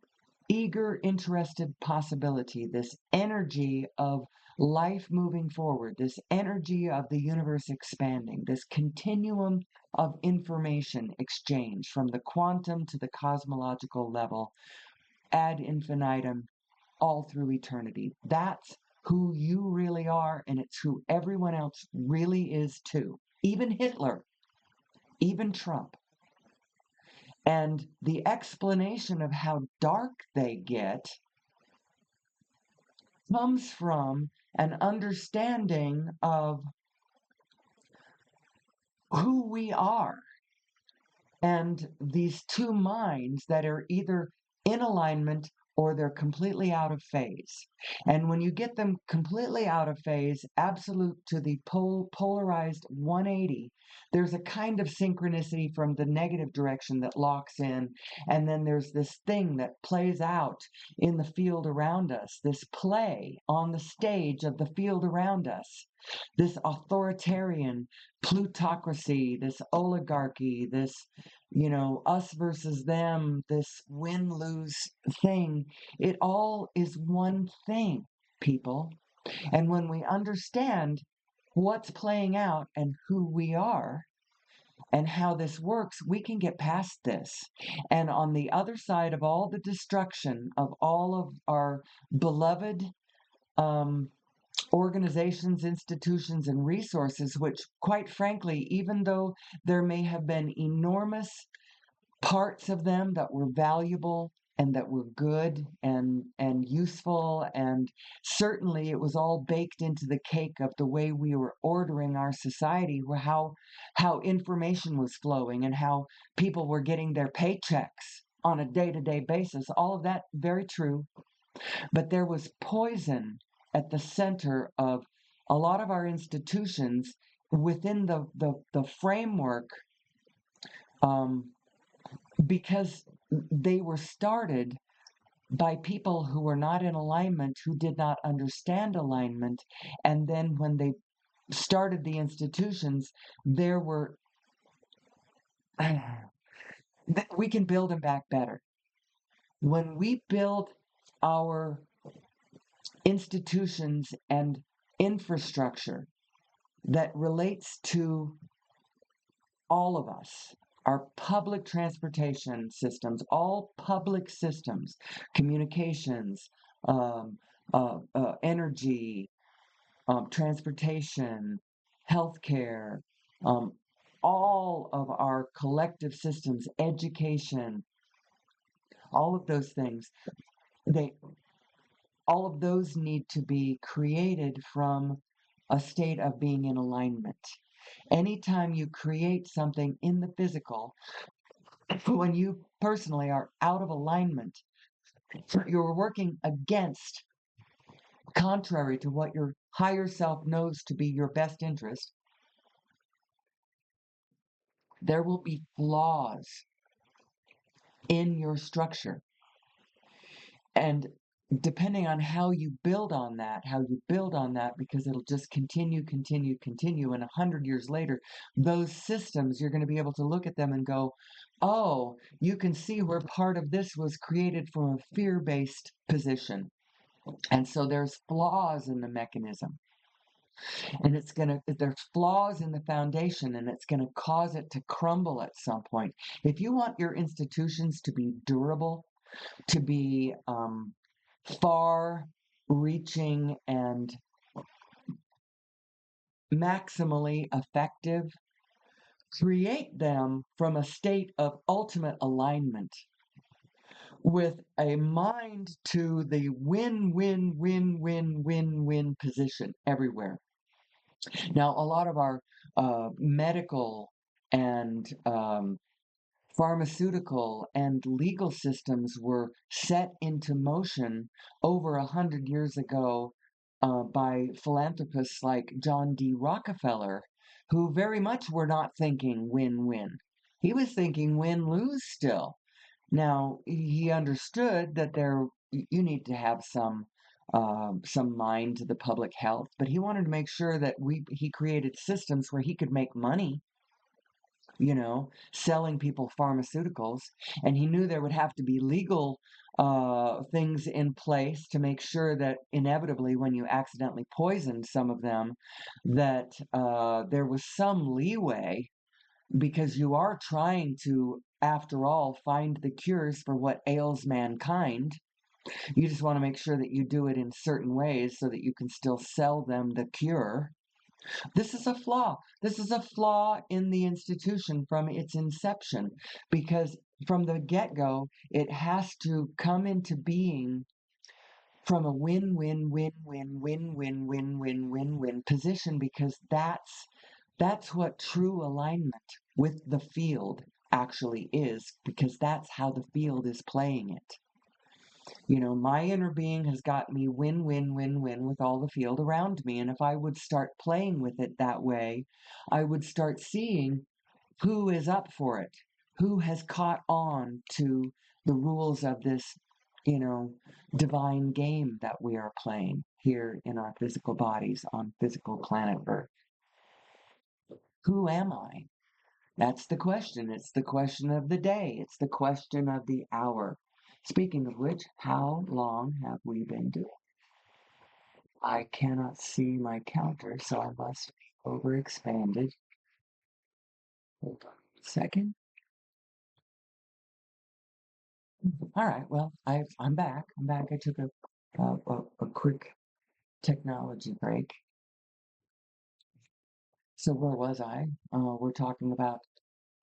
eager, interested possibility, this energy of life moving forward, this energy of the universe expanding, this continuum of information exchange from the quantum to the cosmological level ad infinitum, all through eternity. That's who you really are, and it's who everyone else really is too. Even Hitler, even Trump. And the explanation of how dark they get comes from an understanding of who we are and these two minds that are either in alignment or they're completely out of phase. And when you get them completely out of phase, absolute to the polarized 180, there's a kind of synchronicity from the negative direction that locks in. And then there's this thing that plays out in the field around us, this play on the stage of the field around us, this authoritarian plutocracy, this oligarchy, this us versus them, this win-lose thing. It all is one thing, people. And when we understand what's playing out and who we are and how this works, we can get past this. And on the other side of all the destruction of all of our beloved organizations, institutions, and resources, which, quite frankly, even though there may have been enormous parts of them that were valuable and that were good and useful, and certainly it was all baked into the cake of the way we were ordering our society, how information was flowing and how people were getting their paychecks on a day-to-day basis. All of that very true, but there was poison at the center of a lot of our institutions within the framework, because they were started by people who were not in alignment, who did not understand alignment. And then when they started the institutions, there were, we can build them back better. When we build our institutions and infrastructure that relates to all of us, our public transportation systems, all public systems, communications, energy, transportation, healthcare, all of our collective systems, education, all of those things, all of those need to be created from a state of being in alignment. Anytime you create something in the physical, when you personally are out of alignment, you're working against, contrary to what your higher self knows to be your best interest, there will be flaws in your structure. And depending on how you build on that, because it'll just continue, and 100 years later, those systems, you're going to be able to look at them and go, oh, you can see where part of this was created from a fear-based position. And so there's flaws in the mechanism. And there's flaws in the foundation, and it's going to cause it to crumble at some point. If you want your institutions to be durable, to be far reaching and maximally effective, create them from a state of ultimate alignment with a mind to the win-win-win-win-win-win position everywhere. Now, a lot of our medical and pharmaceutical and legal systems were set into motion over 100 years ago by philanthropists like John D. Rockefeller, who very much were not thinking win-win. He was thinking win-lose still. Now, he understood that you need to have some mind to the public health, but he wanted to make sure that he created systems where he could make money, selling people pharmaceuticals. And he knew there would have to be legal things in place to make sure that inevitably, when you accidentally poisoned some of them, that there was some leeway, because you are trying to, after all, find the cures for what ails mankind. You just want to make sure that you do it in certain ways so that you can still sell them the cure. This is a flaw. This is a flaw in the institution from its inception, because from the get-go, it has to come into being from a win-win-win-win-win-win-win-win-win position, because that's what true alignment with the field actually is, because that's how the field is playing it. My inner being has got me win-win-win-win with all the field around me. And if I would start playing with it that way, I would start seeing who is up for it, who has caught on to the rules of this, you know, divine game that we are playing here in our physical bodies on physical planet Earth. Who am I? That's the question. It's the question of the day. It's the question of the hour. Speaking of which, how long have we been doing? I cannot see my counter, so I must be overexpanded. Hold on a second. All right. Well, I'm back. I'm back. I took a quick technology break. So where was I? We're talking about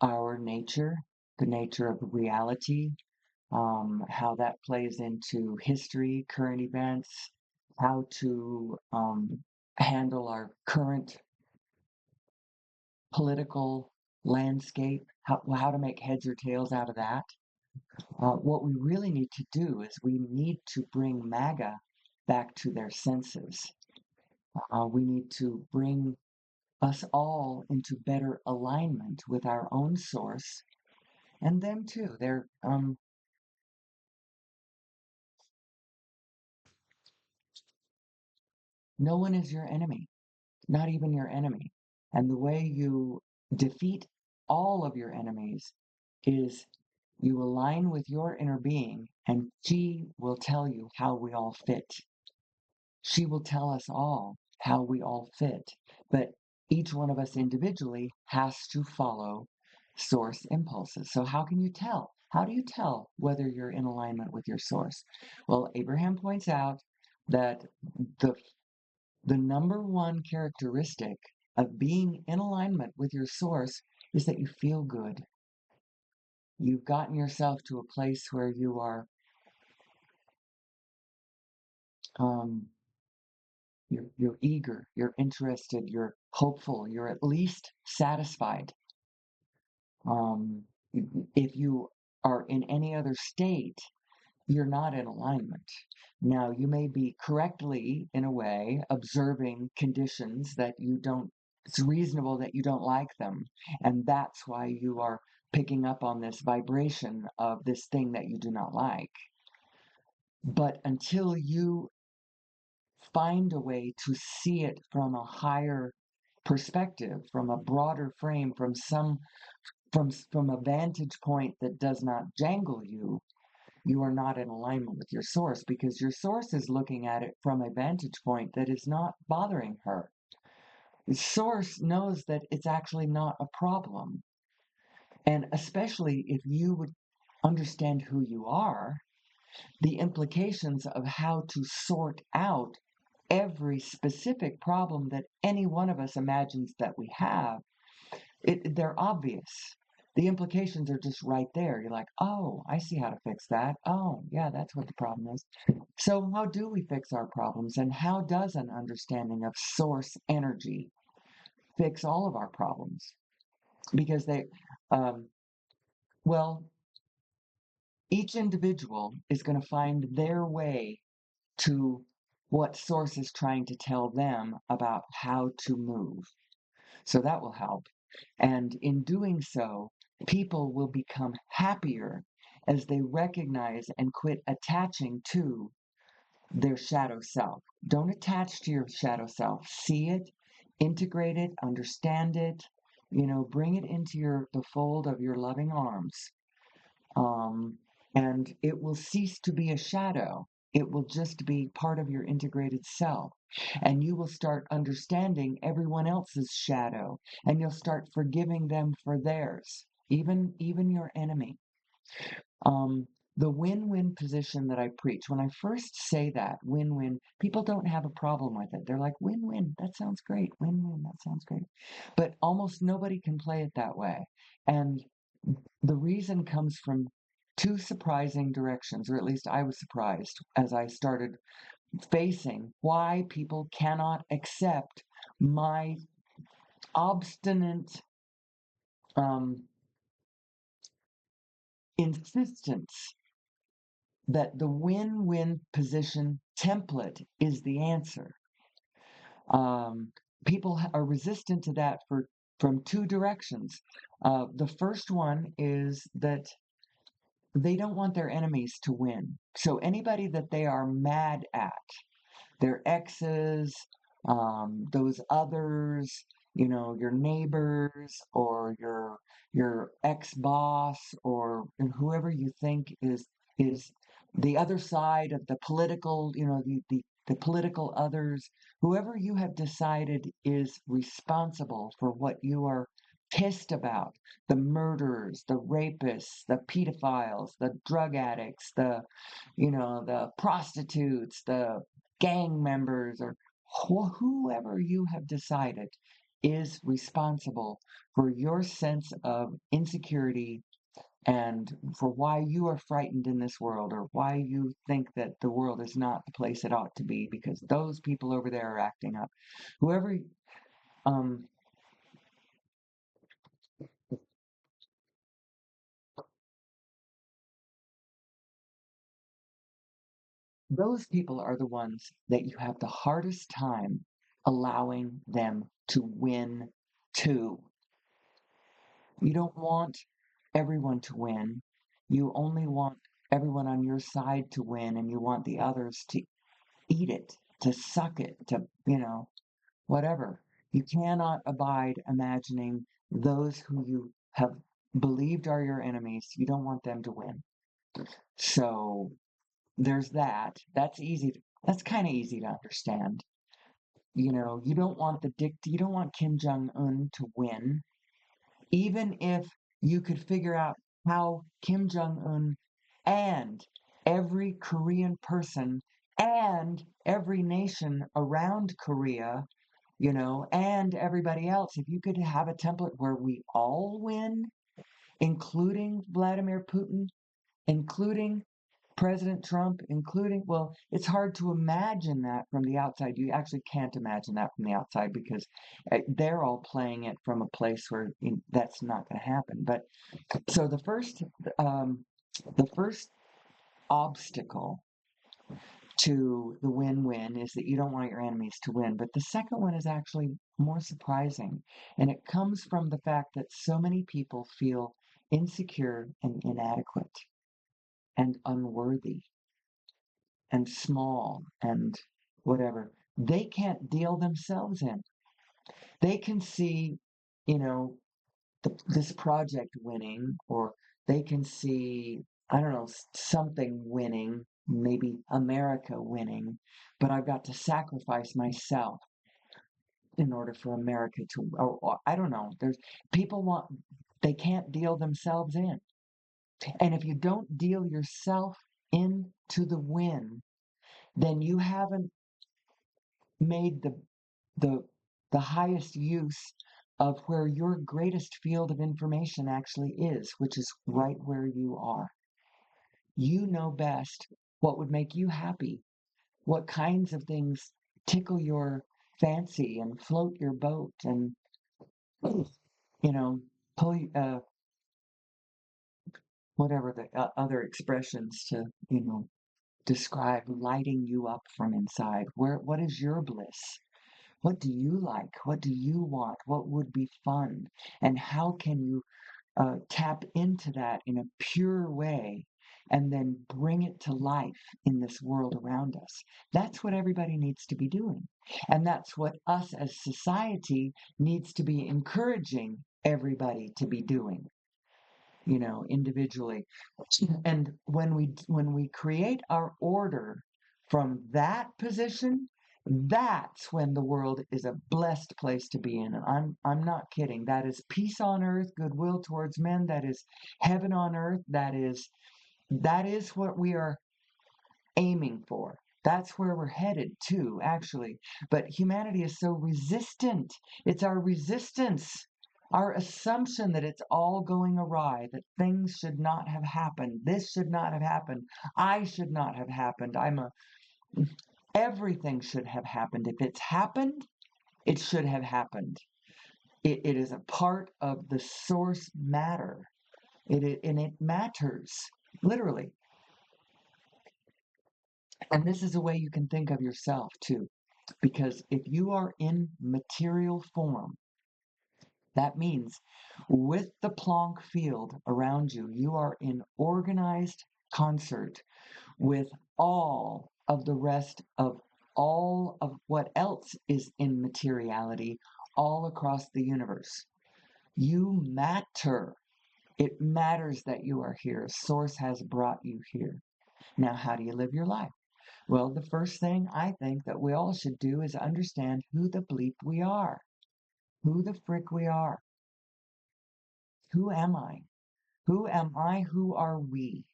our nature, the nature of reality, how that plays into history, current events, how to handle our current political landscape, how to make heads or tails out of that. What we really need to do is we need to bring MAGA back to their senses. We need to bring us all into better alignment with our own source and them too. No one is your enemy, not even your enemy. And the way you defeat all of your enemies is you align with your inner being, and she will tell you how we all fit. She will tell us all how we all fit. But each one of us individually has to follow source impulses. So, how can you tell? How do you tell whether you're in alignment with your source? Well, Abraham points out that the the number one characteristic of being in alignment with your source is that you feel good. You've gotten yourself to a place where you are, um, you're eager, you're interested, you're hopeful, you're at least satisfied. Um, if you are in any other state, you're not in alignment. Now, you may be correctly, in a way, observing conditions that you don't, it's reasonable that you don't like them. And that's why you are picking up on this vibration of this thing that you do not like. But until you find a way to see it from a higher perspective, from a broader frame, from a vantage point that does not jangle you, you are not in alignment with your source, because your source is looking at it from a vantage point that is not bothering her. The source knows that it's actually not a problem. And especially if you would understand who you are, the implications of how to sort out every specific problem that any one of us imagines that we have, they're obvious. The implications are just right there. You're like, oh, I see how to fix that. Oh, yeah, that's what the problem is. So, how do we fix our problems? And how does an understanding of source energy fix all of our problems? Because um, well, each individual is going to find their way to what source is trying to tell them about how to move. So that will help. And in doing so, people will become happier as they recognize and quit attaching to their shadow self. Don't attach to your shadow self. See it, integrate it, understand it, bring it into the fold of your loving arms. Um, and it will cease to be a shadow. It will just be part of your integrated self. And you will start understanding everyone else's shadow, and you'll start forgiving them for theirs, even your enemy. Um, the win-win position that I preach, when I first say that, win-win, people don't have a problem with it. They're like, win-win, that sounds great. Win-win, that sounds great. But almost nobody can play it that way. And the reason comes from two surprising directions, or at least I was surprised as I started facing why people cannot accept my obstinate insistence that the win-win position template is the answer. Um, People are resistant to that from two directions. The first one is that they don't want their enemies to win. So anybody that they are mad at, their exes, those others, your neighbors or your ex-boss or whoever you think is the other side of the political, the political others, whoever you have decided is responsible for what you are pissed about, the murderers, the rapists, the pedophiles, the drug addicts, the prostitutes, the gang members, or whoever you have decided is responsible for your sense of insecurity and for why you are frightened in this world or why you think that the world is not the place it ought to be because those people over there are acting up. Whoever, um, those people are the ones that you have the hardest time allowing them to win too. You don't want everyone to win. You only want everyone on your side to win, and you want the others to eat it, to suck it, to, whatever. You cannot abide imagining those who you have believed are your enemies. You don't want them to win. So there's that. That's kind of easy to understand. You don't want you don't want Kim Jong Un to win, even if you could figure out how Kim Jong Un and every Korean person and every nation around Korea, and everybody else, if you could have a template where we all win, including Vladimir Putin, including President Trump, well, it's hard to imagine that from the outside. You actually can't imagine that from the outside because they're all playing it from a place where that's not going to happen. But so um, the first obstacle to the win-win is that you don't want your enemies to win. But the second one is actually more surprising, and it comes from the fact that so many people feel insecure and inadequate and unworthy and small and whatever. They can't deal themselves in. They can see, you know, this project winning, or they can see, I don't know, something winning, maybe America winning, but I've got to sacrifice myself in order for America to, or I don't know. They can't deal themselves in. And if you don't deal yourself into the win, then you haven't made the the highest use of where your greatest field of information actually is, which is right where you are. You know best what would make you happy, what kinds of things tickle your fancy and float your boat and you know pull whatever the other expressions to describe lighting you up from inside. What is your bliss? What do you like? What do you want? What would be fun? And how can you tap into that in a pure way and then bring it to life in this world around us? That's what everybody needs to be doing. And that's what us as society needs to be encouraging everybody to be doing, individually. And when we create our order from that position, that's when the world is a blessed place to be in. And I'm not kidding. That is peace on earth, goodwill towards men. That is heaven on earth. That is That is what we are aiming for. That's where we're headed to, actually. But humanity is so resistant. It's our resistance, our assumption that it's all going awry, that things should not have happened. This should not have happened. I should not have happened. Everything should have happened. If it's happened, it should have happened. It is a part of the source matter. And it matters, literally. And this is a way you can think of yourself too. Because if you are in material form, that means with the Planck field around you, you are in organized concert with all of the rest of all of what else is in materiality all across the universe. You matter. It matters that you are here. Source has brought you here. Now, how do you live your life? Well, the first thing I think that we all should do is understand who the bleep we are, who the frick we are. Who am I? Who am I? Who are we?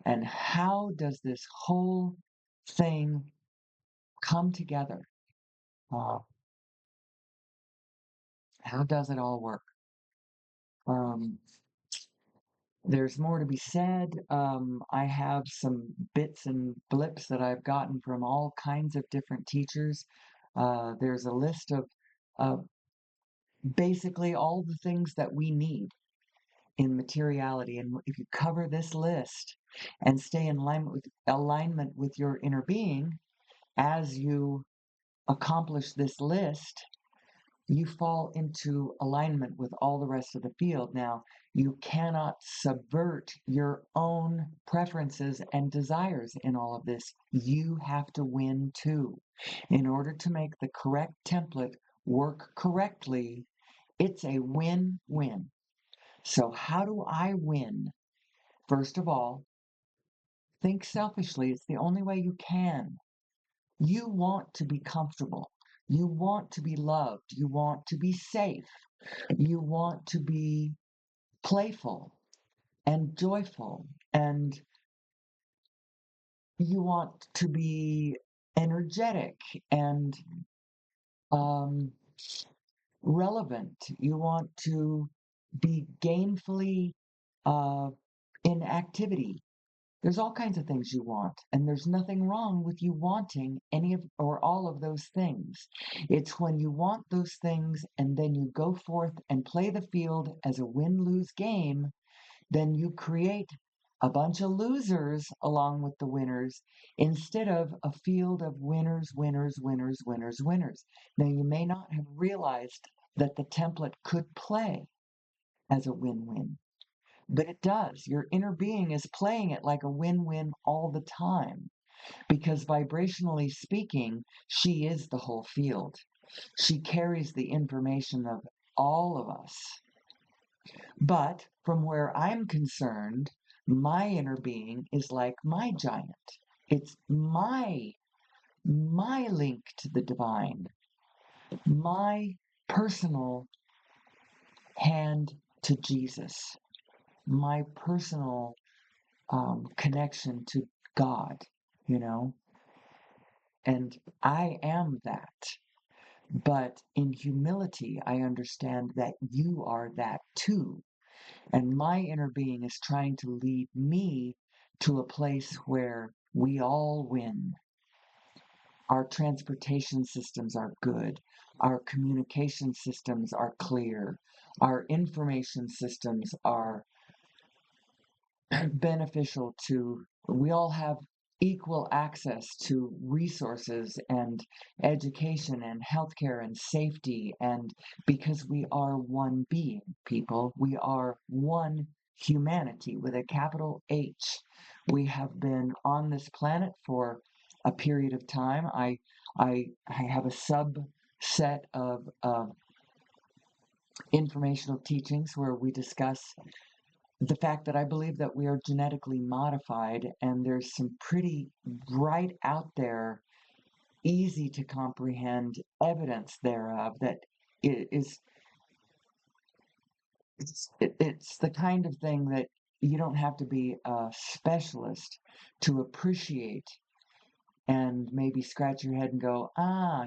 And how does this whole thing come together? Uh, how does it all work? Um, there's more to be said. I have some bits and blips that I've gotten from all kinds of different teachers. There's a list of basically all the things that we need in materiality. And if you cover this list and stay in alignment with your inner being, as you accomplish this list, you fall into alignment with all the rest of the field. Now, you cannot subvert your own preferences and desires in all of this. You have to win too. In order to make the correct template work correctly, it's a win-win. So, how do I win? First of all, think selfishly. It's the only way you can. You want to be comfortable. You want to be loved. You want to be safe. You want to be playful and joyful. And you want to be energetic and um, relevant. You want to be gainfully in activity. There's all kinds of things you want, and there's nothing wrong with you wanting any of or all of those things. It's when you want those things and then you go forth and play the field as a win-lose game, then you create a bunch of losers along with the winners instead of a field of winners, winners, winners, winners, winners. Now, you may not have realized that the template could play as a win-win. But it does. Your inner being is playing it like a win-win all the time because vibrationally speaking, she is the whole field. She carries the information of all of us. But from where I'm concerned, my inner being is like my giant. It's my link to the divine, my personal hand to Jesus, my personal connection to God, you know, and I am that. But in humility, I understand that you are that too. And my inner being is trying to lead me to a place where we all win. Our transportation systems are good. Our communication systems are clear. Our information systems are beneficial to, we all have equal access to resources and education and healthcare and safety. And because we are one being, people, we are one humanity with a capital H. We have been on this planet for a period of time. I have a subset of informational teachings where we discuss the fact that I believe that we are genetically modified, and there's some pretty right out there, easy to comprehend evidence thereof that it is it's the kind of thing that you don't have to be a specialist to appreciate and maybe scratch your head and go,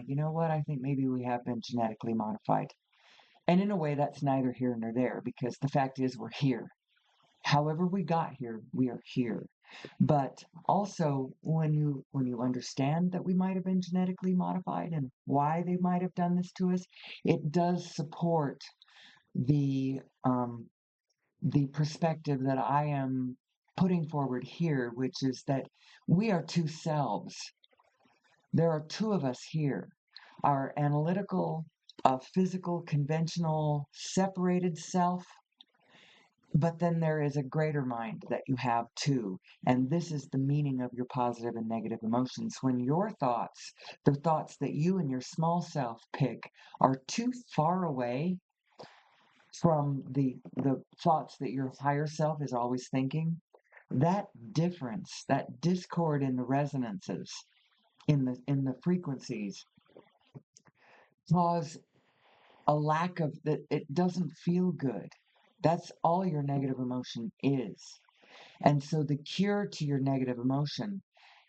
you know what? I think maybe we have been genetically modified. And in a way, that's neither here nor there, because the fact is we're here. However we got here, we are here. But also, when you understand that we might have been genetically modified and why they might have done this to us, it does support the the perspective that I am putting forward here, which is that we are two selves. There are two of us here. Our analytical, physical, conventional, separated self, but then there is a greater mind that you have too. And this is the meaning of your positive and negative emotions. When your thoughts, the thoughts that you and your small self pick, are too far away from the thoughts that your higher self is always thinking, that difference, that discord in the resonances, in the frequencies, cause a lack of that. It doesn't feel good. That's all your negative emotion is. And so the cure to your negative emotion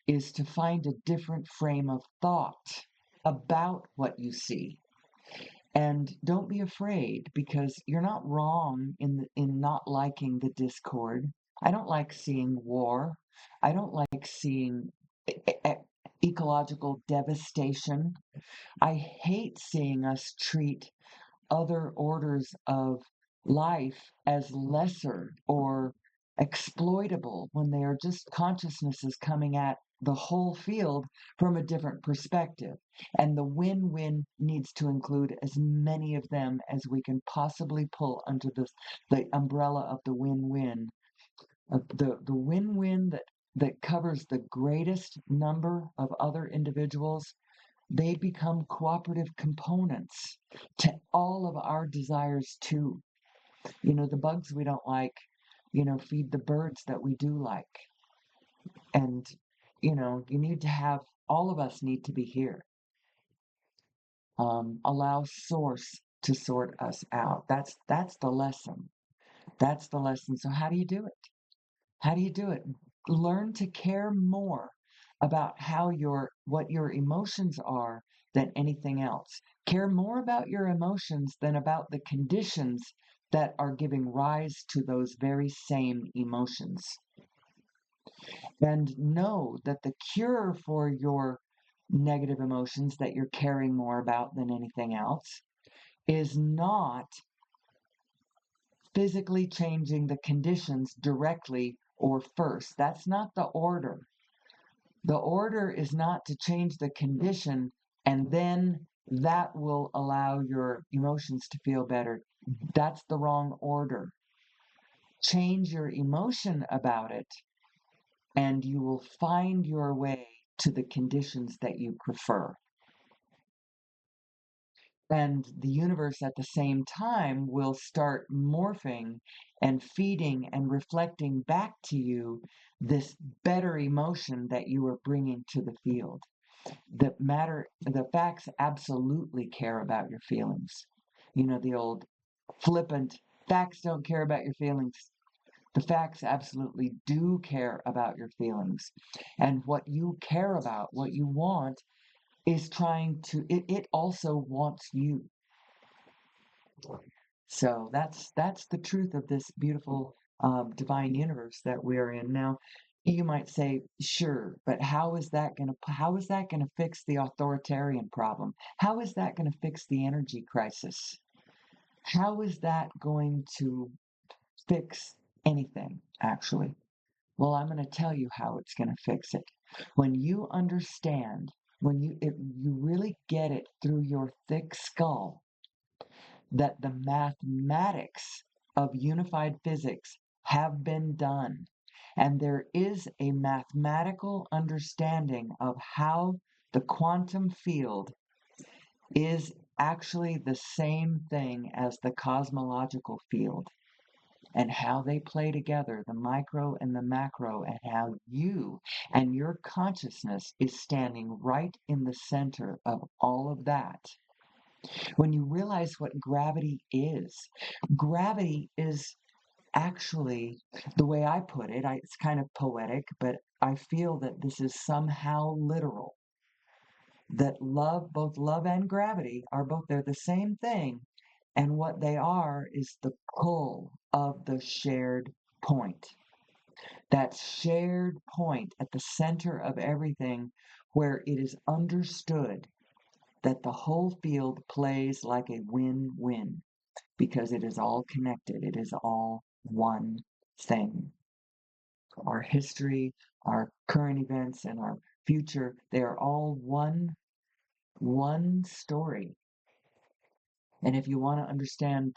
is to find a different frame of thought about what you see. And don't be afraid, because you're not wrong in not liking the discord. I don't like seeing war. I don't like seeing e- e- ecological devastation. I hate seeing us treat other orders of life as lesser or exploitable when they are just consciousnesses coming at the whole field from a different perspective. And the win-win needs to include as many of them as we can possibly pull under the umbrella of the win-win. The win-win that covers the greatest number of other individuals. They become cooperative components to all of our desires too. The bugs we don't like, feed the birds that we do like. And, you need to have, all of us need to be here. Allow source to sort us out. That's the lesson. That's the lesson. So how do you do it? How do you do it? Learn to care more about what your emotions are than anything else. Care more about your emotions than about the conditions that are giving rise to those very same emotions. And know that the cure for your negative emotions that you're caring more about than anything else is not physically changing the conditions directly or first. That's not the order. The order is not to change the condition and then that will allow your emotions to feel better. That's the wrong order. Change your emotion about it, and you will find your way to the conditions that you prefer. And the universe at the same time will start morphing and feeding and reflecting back to you this better emotion that you are bringing to the field. The facts absolutely care about your feelings. The old flippant, facts don't care about your feelings. The facts absolutely do care about your feelings. And what you care about, what you want, is it also wants you. So that's the truth of this beautiful divine universe that we're in now. You might say, sure, but how is that gonna fix the authoritarian problem? How is that gonna fix the energy crisis? How is that going to fix anything, actually? Well, I'm going to tell you how it's going to fix it. When you understand, you really get it through your thick skull that the mathematics of unified physics have been done, and there is a mathematical understanding of how the quantum field is actually the same thing as the cosmological field, and how they play together, the micro and the macro, and how you and your consciousness is standing right in the center of all of that. When you realize what gravity is actually, the way I put it, it's kind of poetic, but I feel that this is somehow literal, that love, both love and gravity, are both, they're the same thing. And what they are is the pull of the shared point. That shared point at the center of everything, where it is understood that the whole field plays like a win-win because it is all connected. It is all one thing. Our history, our current events, and our future, they are all one story. And if you want to understand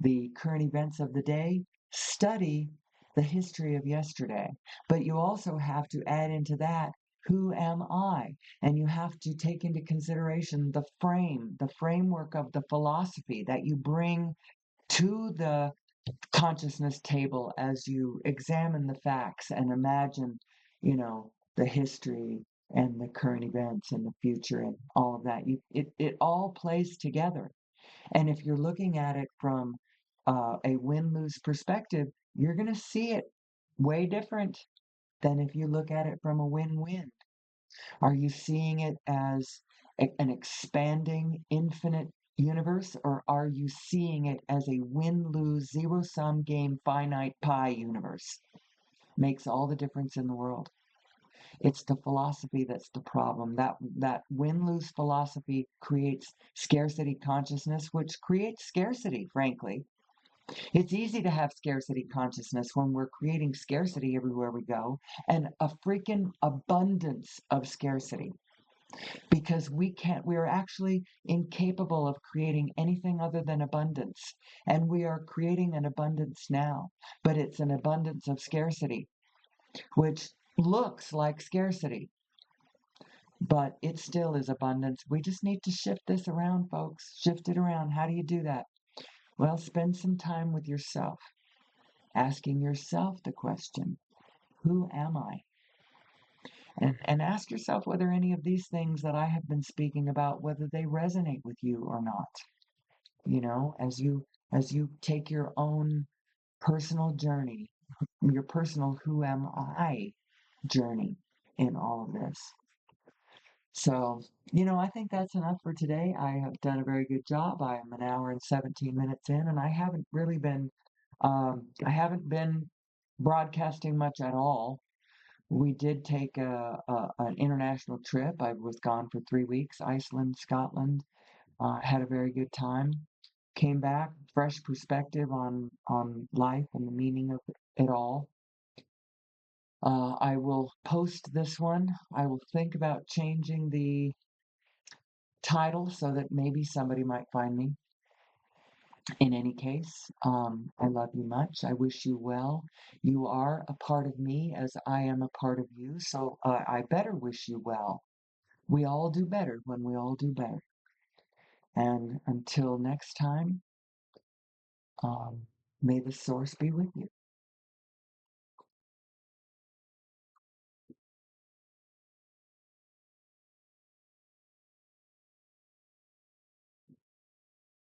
the current events of the day, study the history of yesterday. But you also have to add into that, who am I? And you have to take into consideration the framework of the philosophy that you bring to the consciousness table as you examine the facts and imagine, the history and the current events and the future and all of that. It all plays together. And if you're looking at it from a win-lose perspective, you're going to see it way different than if you look at it from a win-win. Are you seeing it as an expanding, infinite universe, or are you seeing it as a win-lose, zero-sum game, finite pie universe? Makes all the difference in the world. It's the philosophy that's the problem. That win-lose philosophy creates scarcity consciousness, which creates scarcity, frankly. It's easy to have scarcity consciousness when we're creating scarcity everywhere we go, and a freaking abundance of scarcity, because we are actually incapable of creating anything other than abundance. And we are creating an abundance now, but it's an abundance of scarcity, which looks like scarcity, but it still is abundance. We just need to shift this around, folks. Shift it around. How do you do that? Well, spend some time with yourself, asking yourself the question, who am I? And ask yourself whether any of these things that I have been speaking about, whether they resonate with you or not. As you take your own personal journey, your personal who am I journey in all of this. So, I think that's enough for today. I have done a very good job. I am an hour and 17 minutes in, and I haven't been broadcasting much at all. We did take an international trip. I was gone for 3 weeks, Iceland, Scotland. Had a very good time. Came back, fresh perspective on life and the meaning of it all. I will post this one. I will think about changing the title so that maybe somebody might find me. In any case, I love you much. I wish you well. You are a part of me as I am a part of you, so I better wish you well. We all do better when we all do better. And until next time, may the source be with you.